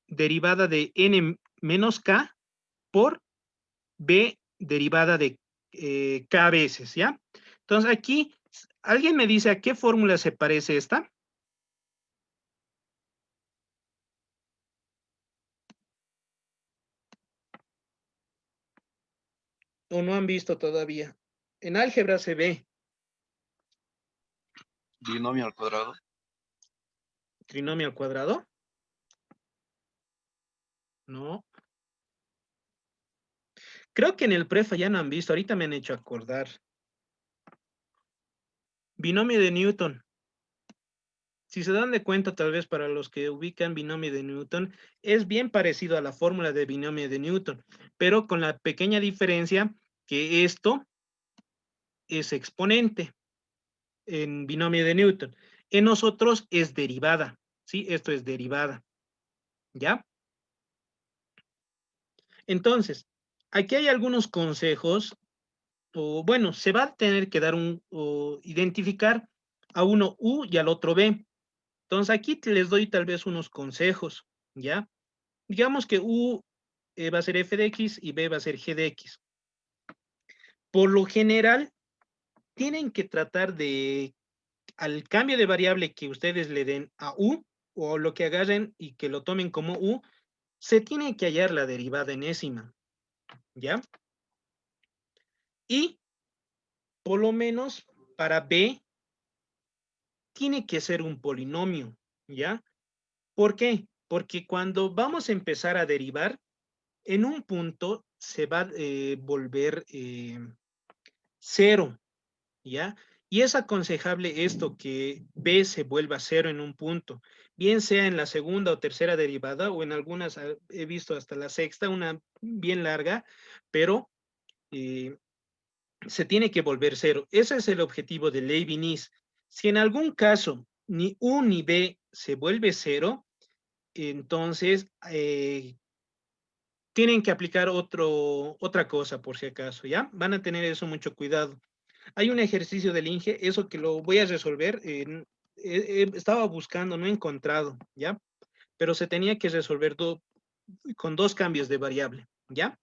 derivada de n menos k por b derivada de k veces, ¿ya? Entonces aquí, ¿alguien me dice a qué fórmula se parece esta? ¿O no han visto todavía? En álgebra se ve. Binomio al cuadrado. ¿Trinomio al cuadrado? No. Creo que en el prefa ya no han visto, ahorita me han hecho acordar. Binomio de Newton. Si se dan de cuenta, tal vez para los que ubican binomio de Newton, es bien parecido a la fórmula de binomio de Newton, pero con la pequeña diferencia que esto es exponente en binomio de Newton. En nosotros es derivada, ¿sí? Esto es derivada, ¿ya? Entonces, aquí hay algunos consejos, o bueno, se va a tener que dar o identificar a uno U y al otro B. Entonces, aquí les doy tal vez unos consejos, ¿ya? Digamos que U va a ser f de x y b va a ser g de x. Por lo general, tienen que tratar de, al cambio de variable que ustedes le den a u, o lo que agarren y que lo tomen como u, se tiene que hallar la derivada enésima, ¿ya? Y, por lo menos, para b, tiene que ser un polinomio, ¿ya? ¿Por qué? Porque cuando vamos a empezar a derivar, en un punto se va a volver 0, ¿ya? Y es aconsejable esto, que b se vuelva 0 en un punto, bien sea en la segunda o tercera derivada, o en algunas he visto hasta la sexta, una bien larga, pero se tiene que volver 0. Ese es el objetivo de Leibniz. Si en algún caso ni u ni b se vuelve 0, entonces tienen que aplicar otra cosa por si acaso, ¿ya? Van a tener eso mucho cuidado. Hay un ejercicio del INGE, eso que lo voy a resolver, estaba buscando, no he encontrado, ¿ya? Pero se tenía que resolver con 2 cambios de variable, ¿ya?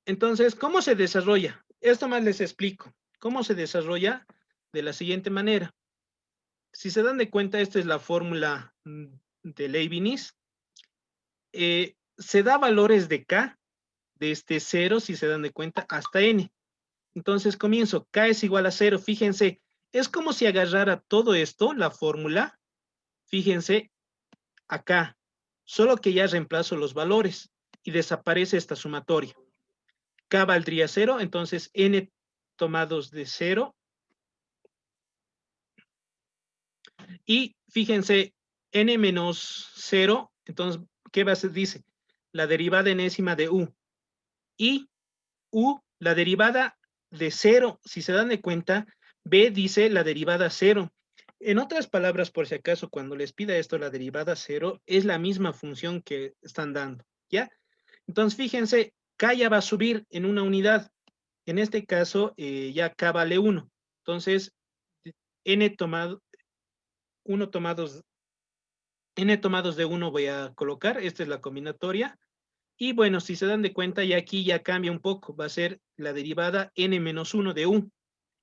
Entonces, ¿cómo se desarrolla? Esto más les explico. ¿Cómo se desarrolla? De la siguiente manera. Si se dan de cuenta, esta es la fórmula de Leibniz. Se da valores de K desde 0, si se dan de cuenta, hasta N. Entonces comienzo, K es igual a 0. Fíjense, es como si agarrara todo esto, la fórmula, fíjense, acá. Solo que ya reemplazo los valores y desaparece esta sumatoria. K valdría 0, entonces N tomados de 0. Y fíjense, N menos 0, entonces, ¿qué va a ser? Dice, la derivada enésima de U. Y U, la derivada de 0, si se dan de cuenta, B dice la derivada 0. En otras palabras, por si acaso, cuando les pida esto, la derivada 0, es la misma función que están dando, ¿ya? Entonces, fíjense, K ya va a subir en una unidad. En este caso, ya K vale 1. Entonces, N tomados de 1 voy a colocar. Esta es la combinatoria. Y bueno, si se dan de cuenta, ya aquí ya cambia un poco. Va a ser la derivada N menos 1 de U.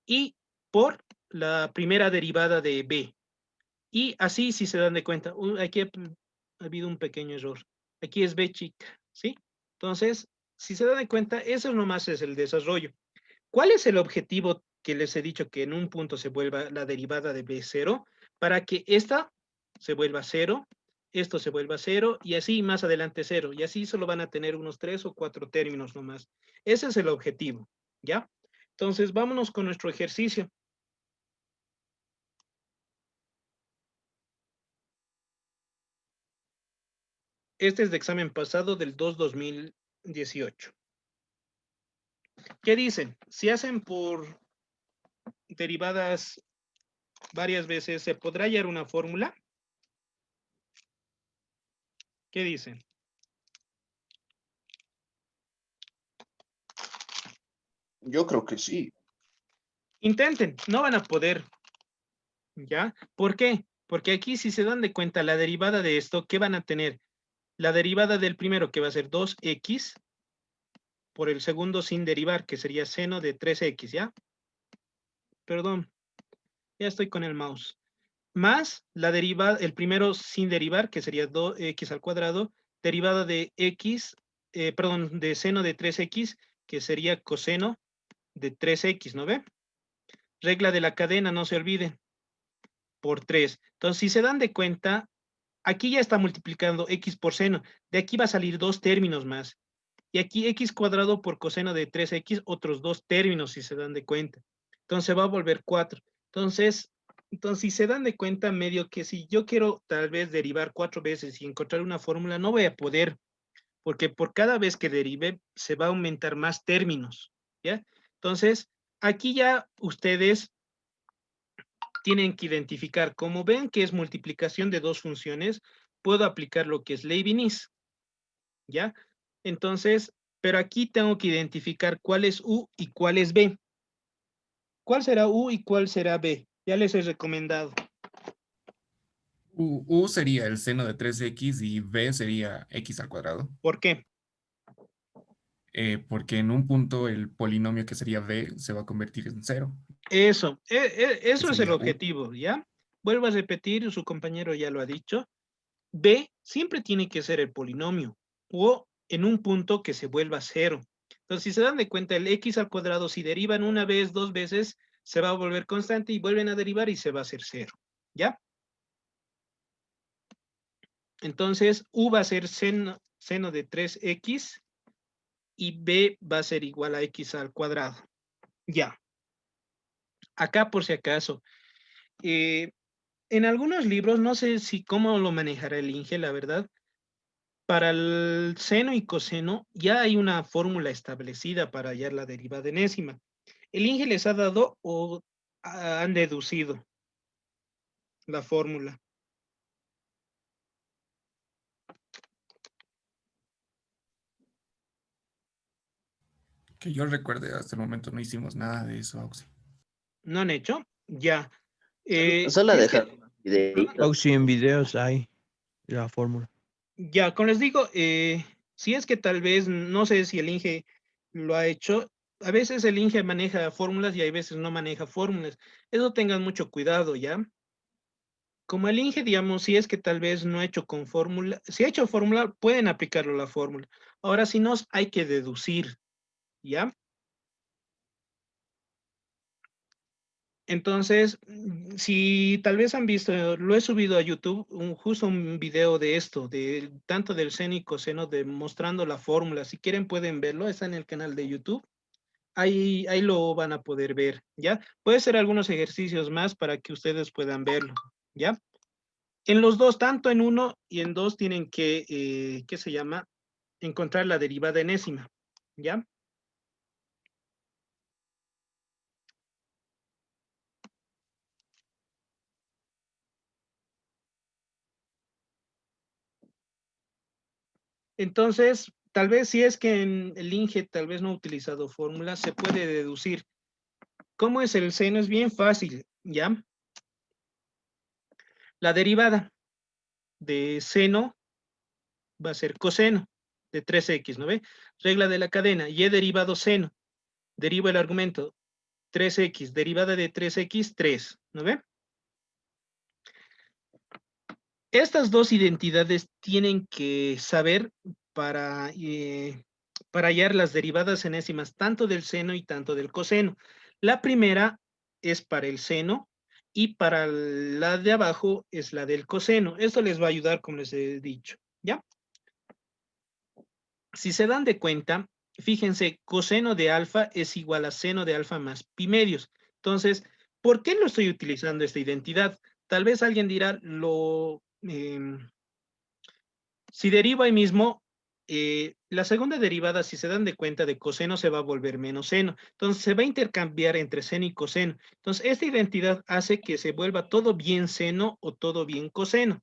Y por la primera derivada de B. Y así, si se dan de cuenta, aquí ha habido un pequeño error. Aquí es B chica, ¿sí? Entonces, si se dan de cuenta, eso nomás es el desarrollo. ¿Cuál es el objetivo que les he dicho que en un punto se vuelva la derivada de B0? Para que esta se vuelva 0, esto se vuelva 0 y así más adelante 0. Y así solo van a tener unos 3 o 4 términos nomás. Ese es el objetivo, ¿ya? Entonces, vámonos con nuestro ejercicio. Este es de examen pasado del 2018. ¿Qué dicen? Si hacen por derivadas varias veces, ¿se podrá hallar una fórmula? ¿Qué dicen? Yo creo que sí. Intenten, no van a poder, ¿ya? ¿Por qué? Porque aquí si se dan de cuenta la derivada de esto, ¿qué van a tener? La derivada del primero, que va a ser 2x, por el segundo sin derivar, que sería seno de 3x, ¿ya? Perdón, ya estoy con el mouse. Más la derivada, el primero sin derivar, que sería 2x al cuadrado, derivada de x, perdón, de seno de 3x, que sería coseno de 3x, ¿no ve? Regla de la cadena, no se olviden, por 3. Entonces, si se dan de cuenta, aquí ya está multiplicando x por seno. De aquí va a salir 2 términos más. Y aquí x cuadrado por coseno de 3x, otros 2 términos, si se dan de cuenta. Entonces va a volver 4. Entonces, si se dan de cuenta, medio que si yo quiero tal vez derivar 4 veces y encontrar una fórmula, no voy a poder, porque por cada vez que derive, se va a aumentar más términos, ¿ya? Entonces, aquí ya ustedes tienen que identificar, como ven que es multiplicación de 2 funciones, puedo aplicar lo que es Leibniz, ¿ya? Entonces, pero aquí tengo que identificar cuál es U y cuál es B. ¿Cuál será U y cuál será B? Ya les he recomendado. U sería el seno de 3x y b sería x al cuadrado. ¿Por qué? Porque en un punto el polinomio que sería b se va a convertir en 0. Eso Que es el sería U. objetivo, ¿ya? Vuelvo a repetir, su compañero ya lo ha dicho. B siempre tiene que ser el polinomio o en un punto que se vuelva 0. Entonces, si se dan de cuenta, el x al cuadrado, si derivan una vez, 2 veces, se va a volver constante y vuelven a derivar y se va a hacer 0, ¿ya? Entonces, U va a ser seno de 3x y B va a ser igual a x al cuadrado, Ya. Acá por si acaso. En algunos libros, no sé si cómo lo manejará el INGE, la verdad. Para el seno y coseno ya hay una fórmula establecida para hallar la derivada enésima. ¿El INGE les ha dado o han deducido la fórmula? Que yo recuerde, hasta el momento no hicimos nada de eso, Auxi. ¿No han hecho? Ya. Solo Si es que, dejar videitos. O si en videos hay la fórmula. ya, como les digo, si es que tal vez, no sé si el INGE lo ha hecho, a veces el INGE maneja fórmulas y hay veces no maneja fórmulas. Eso tengan mucho cuidado, ¿ya? Como el INGE, digamos, si es que tal vez no ha hecho con fórmula, si ha hecho fórmula, pueden aplicarlo la fórmula. Ahora, si no, hay que deducir, ¿ya? Entonces, si tal vez han visto, lo he subido a YouTube, justo un video de esto, de tanto del seno y coseno, mostrando la fórmula. Si quieren pueden verlo, está en el canal de YouTube. Ahí lo van a poder ver, ¿ya? Puede ser algunos ejercicios más para que ustedes puedan verlo, ¿ya? En los dos, tanto en uno y en dos, tienen que, ¿qué se llama? Encontrar la derivada enésima, ¿ya? Entonces, tal vez si es que en el INGE tal vez no ha utilizado fórmulas, se puede deducir. ¿Cómo es el seno? Es bien fácil, ¿ya? La derivada de seno va a ser coseno de 3x, ¿no ve? Regla de la cadena, y derivado seno. Derivo el argumento 3x, derivada de 3x, 3, ¿no ve? Estas dos identidades tienen que saber para hallar las derivadas enésimas tanto del seno y tanto del coseno. La primera es para el seno y para la de abajo es la del coseno. Esto les va a ayudar, como les he dicho, ¿ya? Si se dan de cuenta, fíjense, coseno de alfa es igual a seno de alfa más pi medios. Entonces, ¿por qué no estoy utilizando esta identidad? Tal vez alguien dirá, si derivo ahí mismo, la segunda derivada, si se dan de cuenta de coseno, se va a volver menos seno. Entonces, se va a intercambiar entre seno y coseno. Entonces, esta identidad hace que se vuelva todo bien seno o todo bien coseno.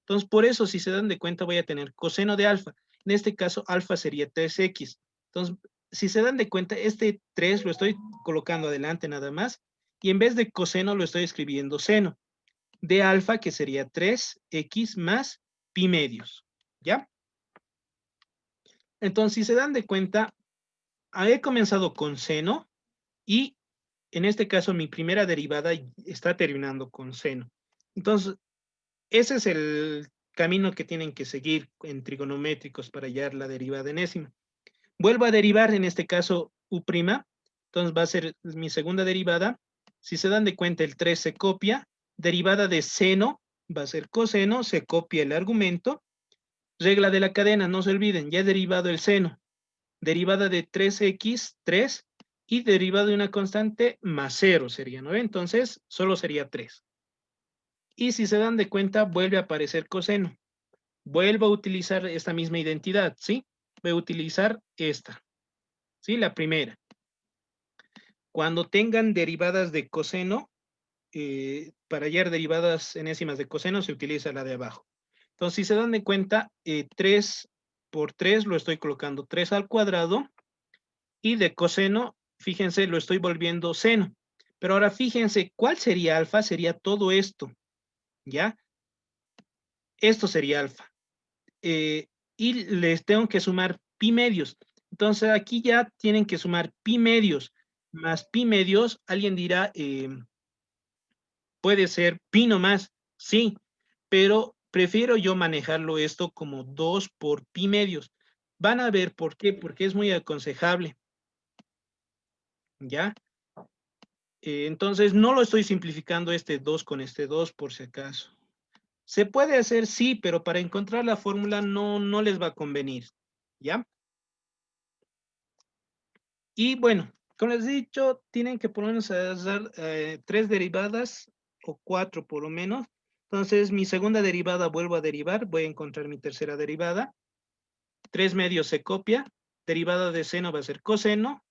Entonces, por eso, si se dan de cuenta, voy a tener coseno de alfa. En este caso, alfa sería 3x. Entonces, si se dan de cuenta, este 3 lo estoy colocando adelante nada más. Y en vez de coseno, lo estoy escribiendo seno. De alfa, que sería 3x más pi medios. ¿Ya? Entonces, si se dan de cuenta, he comenzado con seno y en este caso mi primera derivada está terminando con seno. Entonces, ese es el camino que tienen que seguir en trigonométricos para hallar la derivada enésima. Vuelvo a derivar, en este caso, u', entonces va a ser mi segunda derivada. Si se dan de cuenta, el 3 se copia, derivada de seno va a ser coseno, se copia el argumento. Regla de la cadena, no se olviden, ya he derivado el seno. Derivada de 3x, 3, y derivada de una constante más 0 sería, ¿no? Entonces, solo sería 3. Y si se dan de cuenta, vuelve a aparecer coseno. Vuelvo a utilizar esta misma identidad, ¿sí? Voy a utilizar esta, ¿sí? La primera. Cuando tengan derivadas de coseno, para hallar derivadas enésimas de coseno, se utiliza la de abajo. Entonces, si se dan de cuenta, 3 por 3 lo estoy colocando 3 al cuadrado, y de coseno, fíjense, lo estoy volviendo seno. Pero ahora fíjense, ¿cuál sería alfa? Sería todo esto, ¿ya? Esto sería alfa. Y les tengo que sumar pi medios. Entonces, aquí ya tienen que sumar pi medios más pi medios. Alguien dirá, puede ser pi nomás. Sí, pero prefiero yo manejarlo esto como 2 por pi medios. Van a ver por qué, porque es muy aconsejable. ¿Ya? Entonces, no lo estoy simplificando este 2 con este 2 por si acaso. Se puede hacer, sí, pero para encontrar la fórmula no les va a convenir. ¿Ya? Y bueno, Como les he dicho, tienen que por lo menos hacer 3 derivadas o 4 por lo menos. Entonces, mi segunda derivada vuelvo a derivar, voy a encontrar mi tercera derivada. 3 medios se copia, derivada de seno va a ser coseno,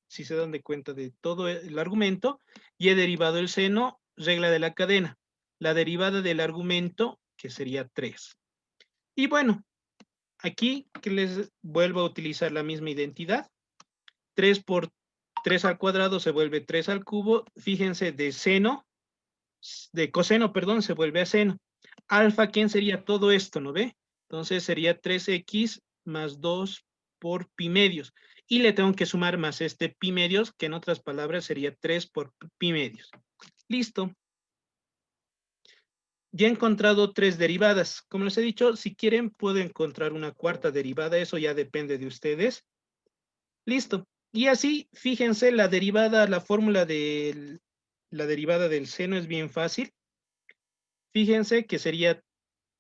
si se dan de cuenta de todo el argumento, y he derivado el seno, regla de la cadena. La derivada del argumento, que sería 3. Y bueno, aquí que les vuelvo a utilizar la misma identidad. 3 por 3 al cuadrado se vuelve 3 al cubo. Fíjense, de coseno, perdón, se vuelve a seno. Alfa, ¿quién sería todo esto, no ve? Entonces sería 3x más 2 por pi medios. Y le tengo que sumar más este pi medios, que en otras palabras sería 3 por pi medios. Listo. Ya he encontrado 3 derivadas. Como les he dicho, si quieren puedo encontrar una cuarta derivada. Eso ya depende de ustedes. Listo. Y así, fíjense, la fórmula de la derivada del seno es bien fácil. Fíjense que sería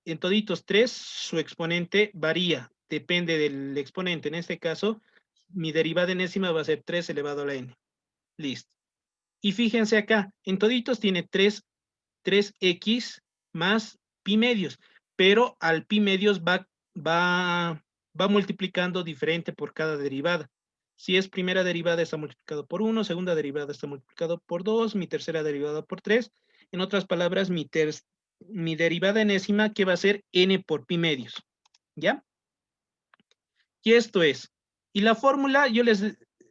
en toditos 3, su exponente varía, depende del exponente. En este caso, mi derivada enésima va a ser 3 elevado a la n. Listo. Y fíjense acá, en toditos tiene 3x más pi medios, pero al pi medios va multiplicando diferente por cada derivada. Si es primera derivada está multiplicado por 1, segunda derivada está multiplicado por 2, mi tercera derivada por 3. En otras palabras, mi derivada enésima que va a ser n por pi medios. ¿Ya? Y esto es. Y la fórmula,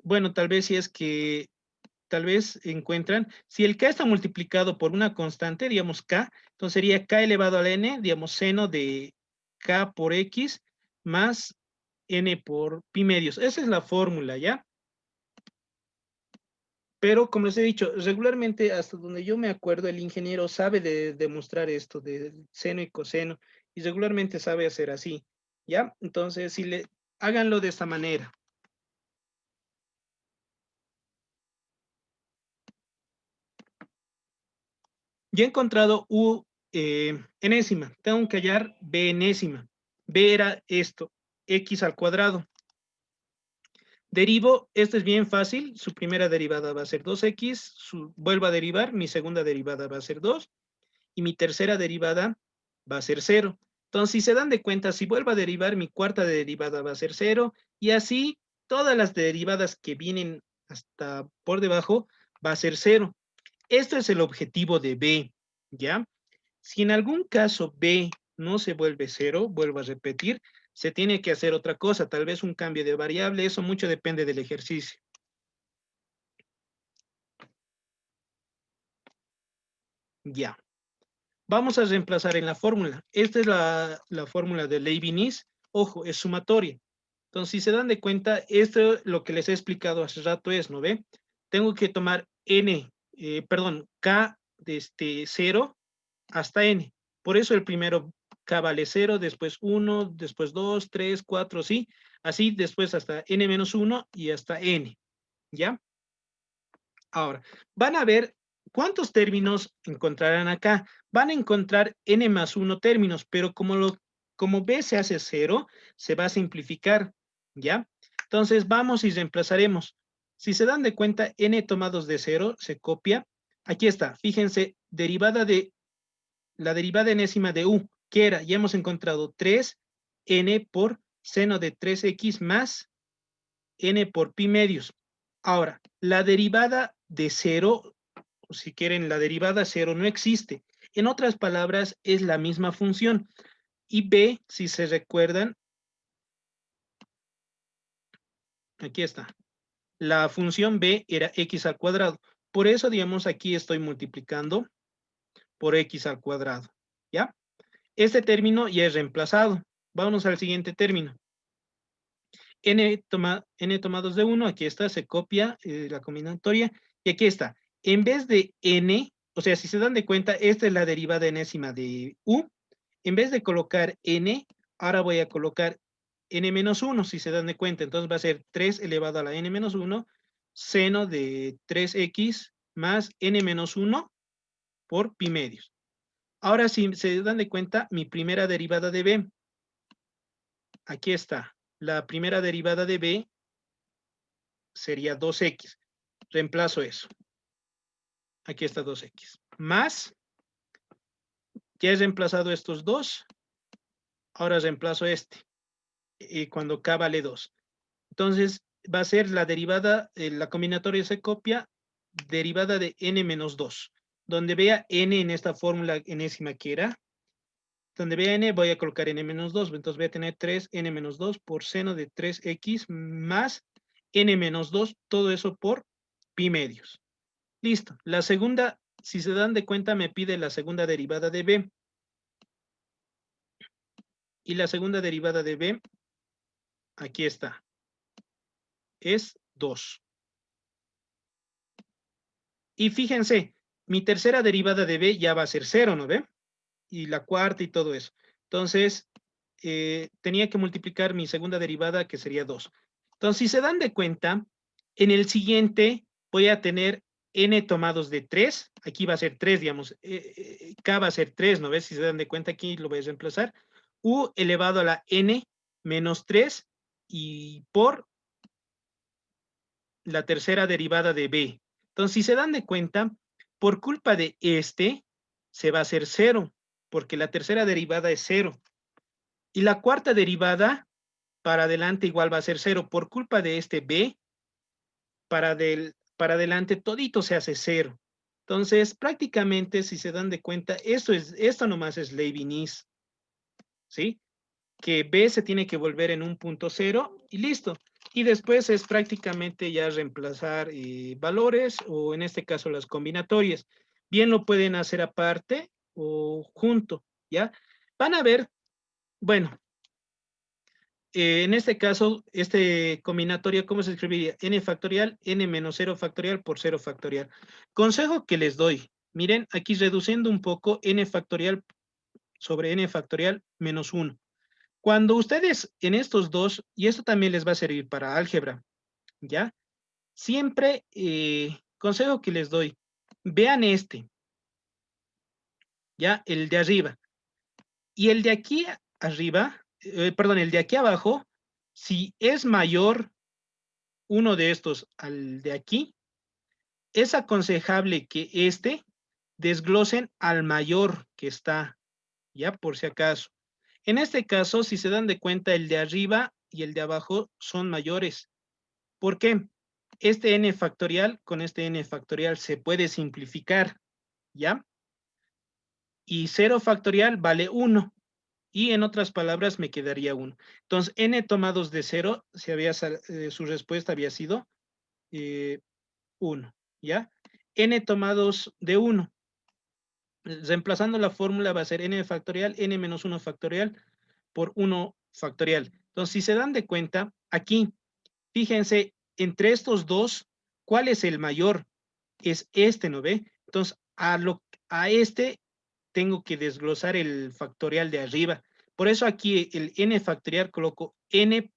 bueno, tal vez si es que, tal vez encuentran, si el k está multiplicado por una constante, digamos k, entonces sería k elevado a la n, digamos seno de k por x más n por pi medios. Esa es la fórmula, ¿ya? Pero como les he dicho, regularmente hasta donde yo me acuerdo, el ingeniero sabe demostrar esto de seno y coseno y regularmente sabe hacer así, ¿ya? Entonces, háganlo de esta manera. Ya he encontrado U enésima, tengo que hallar B enésima. B era esto, X al cuadrado. Derivo, esto es bien fácil, su primera derivada va a ser 2X, vuelvo a derivar, mi segunda derivada va a ser 2, y mi tercera derivada va a ser 0. Entonces, si se dan de cuenta, si vuelvo a derivar, mi cuarta derivada va a ser 0, y así todas las derivadas que vienen hasta por debajo va a ser 0. Esto es el objetivo de B, ¿ya? Si en algún caso B no se vuelve 0, vuelvo a repetir, se tiene que hacer otra cosa, tal vez un cambio de variable, eso mucho depende del ejercicio. Ya. Vamos a reemplazar en la fórmula. Esta es la fórmula de Leibniz. Ojo, es sumatoria. Entonces, si se dan de cuenta, esto lo que les he explicado hace rato es, ¿no ve? Tengo que tomar K desde 0 hasta N. Por eso el primero K vale 0, después 1, después 2, 3, 4, ¿sí? Así después hasta N-1 y hasta N, ¿ya? Ahora, van a ver cuántos términos encontrarán acá. Van a encontrar N más 1 términos, pero como B se hace 0, se va a simplificar, ¿ya? Entonces vamos y reemplazaremos. Si se dan de cuenta, N tomados de 0 se copia. Aquí está, fíjense, la derivada enésima de U, que era, ya hemos encontrado 3N por seno de 3X más N por pi medios. Ahora, la derivada de 0, si quieren, la derivada 0 no existe. En otras palabras, es la misma función. Y B, si se recuerdan, aquí está. La función B era X al cuadrado. Por eso, digamos, aquí estoy multiplicando por X al cuadrado. ¿Ya? Este término ya es reemplazado. Vámonos al siguiente término. N tomados de 1, aquí está, se copia la combinatoria, y aquí está. En vez de N, o sea, si se dan de cuenta, esta es la derivada enésima de U. En vez de colocar N, ahora voy a colocar N-1, si se dan de cuenta. Entonces va a ser 3 elevado a la N-1, seno de 3X más N-1 por pi medios. Ahora, si se dan de cuenta, mi primera derivada de B, aquí está. La primera derivada de B sería 2X. reemplazo eso. Aquí está 2x. Más, ya he reemplazado estos dos, ahora reemplazo este. Y cuando k vale 2. Entonces, va a ser la derivada, la combinatoria se copia, derivada de n menos 2. Donde vea n en esta fórmula enésima que era, donde vea n voy a colocar n menos 2. Entonces voy a tener 3n menos 2 por seno de 3x más n menos 2, todo eso por pi medios. Listo. La segunda, si se dan de cuenta, me pide la segunda derivada de b. Y la segunda derivada de b, aquí está. Es 2. Y fíjense, mi tercera derivada de b ya va a ser 0, ¿no ve? Y la cuarta y todo eso. Entonces, tenía que multiplicar mi segunda derivada, que sería 2. Entonces, si se dan de cuenta, en el siguiente voy a tener n tomados de 3. Aquí va a ser 3, digamos. K va a ser 3, ¿no ves? Si se dan de cuenta, aquí lo voy a reemplazar. U elevado a la n menos 3 y por la tercera derivada de b. Entonces, si se dan de cuenta, por culpa de este, se va a hacer 0, porque la tercera derivada es 0. Y la cuarta derivada, para adelante igual va a ser 0. Por culpa de este b, para adelante todito se hace 0. Entonces, prácticamente, si se dan de cuenta, esto nomás es Leibniz, ¿sí? Que b se tiene que volver en un punto 0 y listo. Y después es prácticamente ya reemplazar valores o en este caso las combinatorias. Bien lo pueden hacer aparte o junto, ¿ya? Van a ver, bueno, en este caso, combinatoria, ¿cómo se escribiría? N factorial, n menos 0 factorial por 0 factorial. Consejo que les doy, miren, aquí reduciendo un poco, n factorial sobre n factorial menos 1. Cuando ustedes en estos dos, y esto también les va a servir para álgebra, ¿ya? Siempre, consejo que les doy, vean ¿ya? El de arriba. Y el de aquí arriba, perdón, el de aquí abajo, si es mayor uno de estos al de aquí, es aconsejable que desglosen al mayor que está, ¿ya? Por si acaso. En este caso, si se dan de cuenta, el de arriba y el de abajo son mayores. ¿Por qué? Este n factorial con este n factorial se puede simplificar, ¿ya? Y 0 factorial vale 1. Y en otras palabras me quedaría 1. Entonces, n tomados de 0, su respuesta había sido 1, ¿ya? N tomados de 1. Reemplazando la fórmula va a ser n factorial, n menos 1 factorial por 1 factorial. Entonces, si se dan de cuenta, aquí, fíjense, entre estos dos, ¿cuál es el mayor? Es este, ¿no ve? Entonces, a este tengo que desglosar el factorial de arriba. Por eso aquí el n factorial coloco n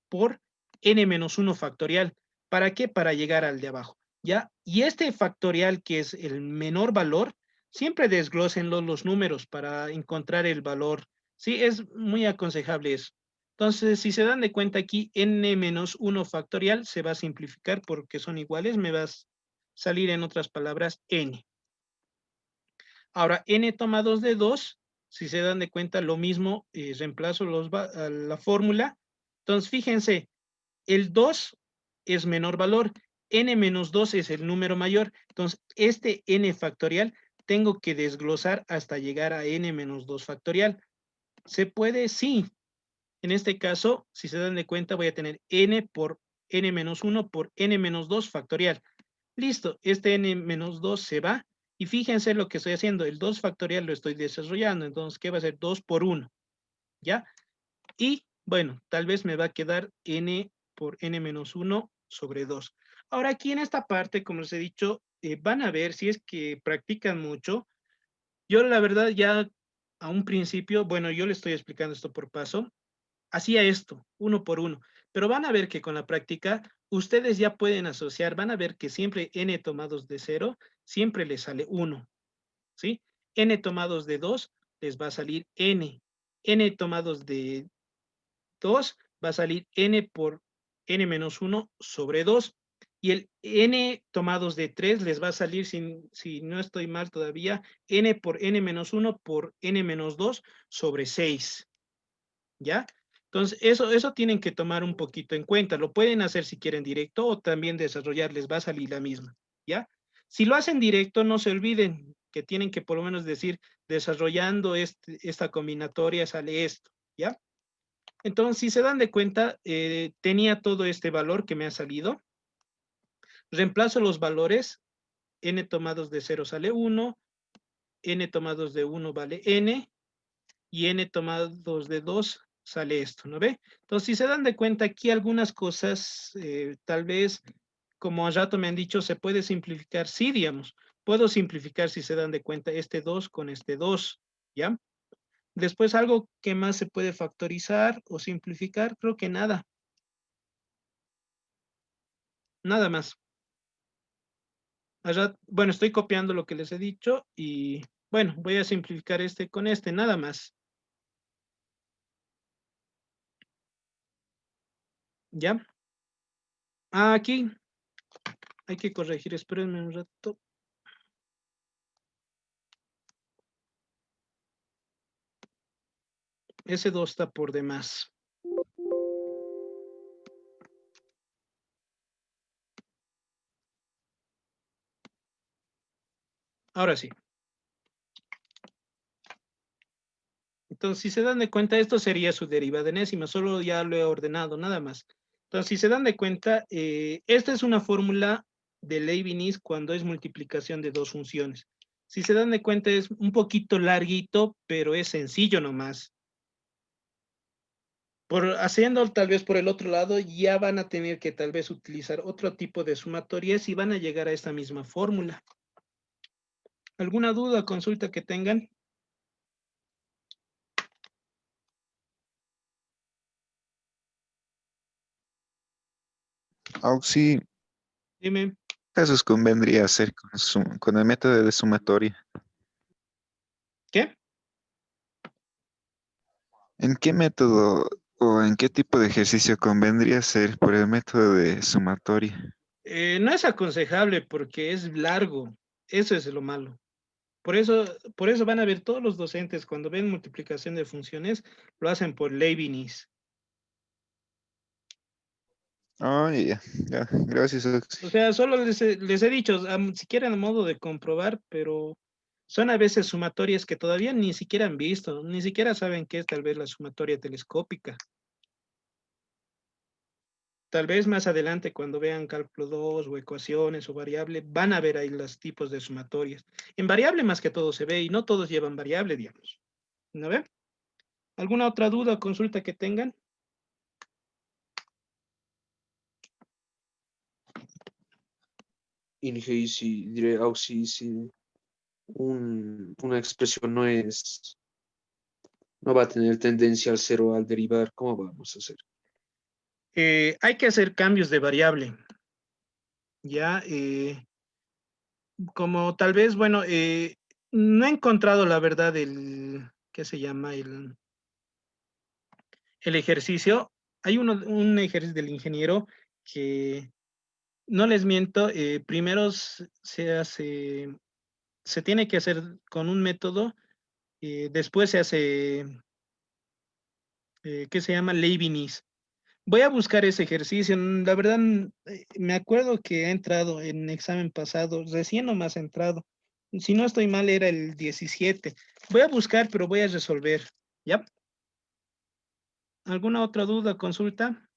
por n menos 1 factorial. ¿Para qué? Para llegar al de abajo, ¿ya? Y este factorial, que es el menor valor, siempre desglósenlo los números para encontrar el valor. Sí, es muy aconsejable eso. Entonces, si se dan de cuenta aquí, n menos 1 factorial se va a simplificar porque son iguales, me va a salir en otras palabras n. Ahora, n tomados de 2, si se dan de cuenta, lo mismo, reemplazo la fórmula. Entonces, fíjense, el 2 es menor valor, n menos 2 es el número mayor. Entonces, este n factorial tengo que desglosar hasta llegar a n menos 2 factorial. ¿Se puede? Sí. En este caso, si se dan de cuenta, voy a tener n por n menos 1 por n menos 2 factorial. Listo, este n menos 2 se va. Y fíjense lo que estoy haciendo. El 2 factorial lo estoy desarrollando. Entonces, ¿qué va a ser? 2 por 1. ¿Ya? Y, bueno, tal vez me va a quedar n por n menos 1 sobre 2. Ahora, aquí en esta parte, como les he dicho, van a ver si es que practican mucho. Yo, la verdad, ya a un principio, bueno, yo les estoy explicando esto por paso, hacía esto, uno por uno. Pero van a ver que con la práctica, ustedes ya pueden asociar, van a ver que siempre n tomados de 0, siempre les sale 1, ¿sí? N tomados de 2, les va a salir n. N tomados de 2, va a salir n por n menos 1 sobre 2. Y el n tomados de 3 les va a salir, si no estoy mal todavía, n por n menos 1 por n menos 2 sobre 6. ¿Ya? Entonces, eso tienen que tomar un poquito en cuenta. Lo pueden hacer si quieren directo o también desarrollar, les va a salir la misma. ¿Ya? Si lo hacen directo, no se olviden que tienen que por lo menos decir, desarrollando esta combinatoria sale esto. ¿Ya? Entonces, si se dan de cuenta, tenía todo este valor que me ha salido. Reemplazo los valores, n tomados de 0 sale 1, n tomados de 1 vale n, y n tomados de 2 sale esto, ¿no ve? Entonces, si se dan de cuenta, aquí algunas cosas, tal vez, como a rato me han dicho, se puede simplificar, sí, digamos, puedo simplificar si se dan de cuenta este 2 con este 2, ¿ya? Después, algo que más se puede factorizar o simplificar, creo que nada. Nada más. Bueno, estoy copiando lo que les he dicho y, bueno, voy a simplificar este con este, nada más. ¿Ya? Aquí hay que corregir, espérenme un rato. Ese 2 está por demás. Ahora sí. Entonces, si se dan de cuenta, esto sería su derivada enésima, solo ya lo he ordenado, nada más. Entonces, si se dan de cuenta, esta es una fórmula de Leibniz cuando es multiplicación de dos funciones. Si se dan de cuenta, es un poquito larguito, pero es sencillo nomás. Haciendo tal vez por el otro lado, ya van a tener que tal vez utilizar otro tipo de sumatorias y van a llegar a esta misma fórmula. ¿Alguna duda o consulta que tengan? Auxi, Dime. casos convendría hacer con el método de sumatoria? ¿Qué? ¿En qué método o en qué tipo de ejercicio convendría hacer por el método de sumatoria? No es aconsejable porque es largo. Eso es lo malo. Por eso van a ver todos los docentes cuando ven multiplicación de funciones, lo hacen por Leibniz. Ah, ya, ya, gracias, Auxi. O sea, solo les he dicho, si quieren a modo de comprobar, pero son a veces sumatorias que todavía ni siquiera han visto, ni siquiera saben qué es tal vez la sumatoria telescópica. Tal vez más adelante, cuando vean cálculo 2 o ecuaciones o variable, van a ver ahí los tipos de sumatorias. En variable más que todo se ve y no todos llevan variable, digamos. ¿No ve? ¿Alguna otra duda o consulta que tengan? Inge, y si diré, si una expresión no va a tener tendencia al cero al derivar, ¿cómo vamos a hacer? Hay que hacer cambios de variable. Ya, como tal vez, bueno, no he encontrado la verdad ¿qué se llama? El ejercicio. Hay un ejercicio del ingeniero que, no les miento, primero se tiene que hacer con un método, después se hace, ¿qué se llama? Leibniz. Voy a buscar ese ejercicio. La verdad, me acuerdo que he entrado en examen pasado, recién nomás he entrado. Si no estoy mal, era el 17. Voy a buscar, pero voy a resolver. ¿Ya? ¿Alguna otra duda, consulta?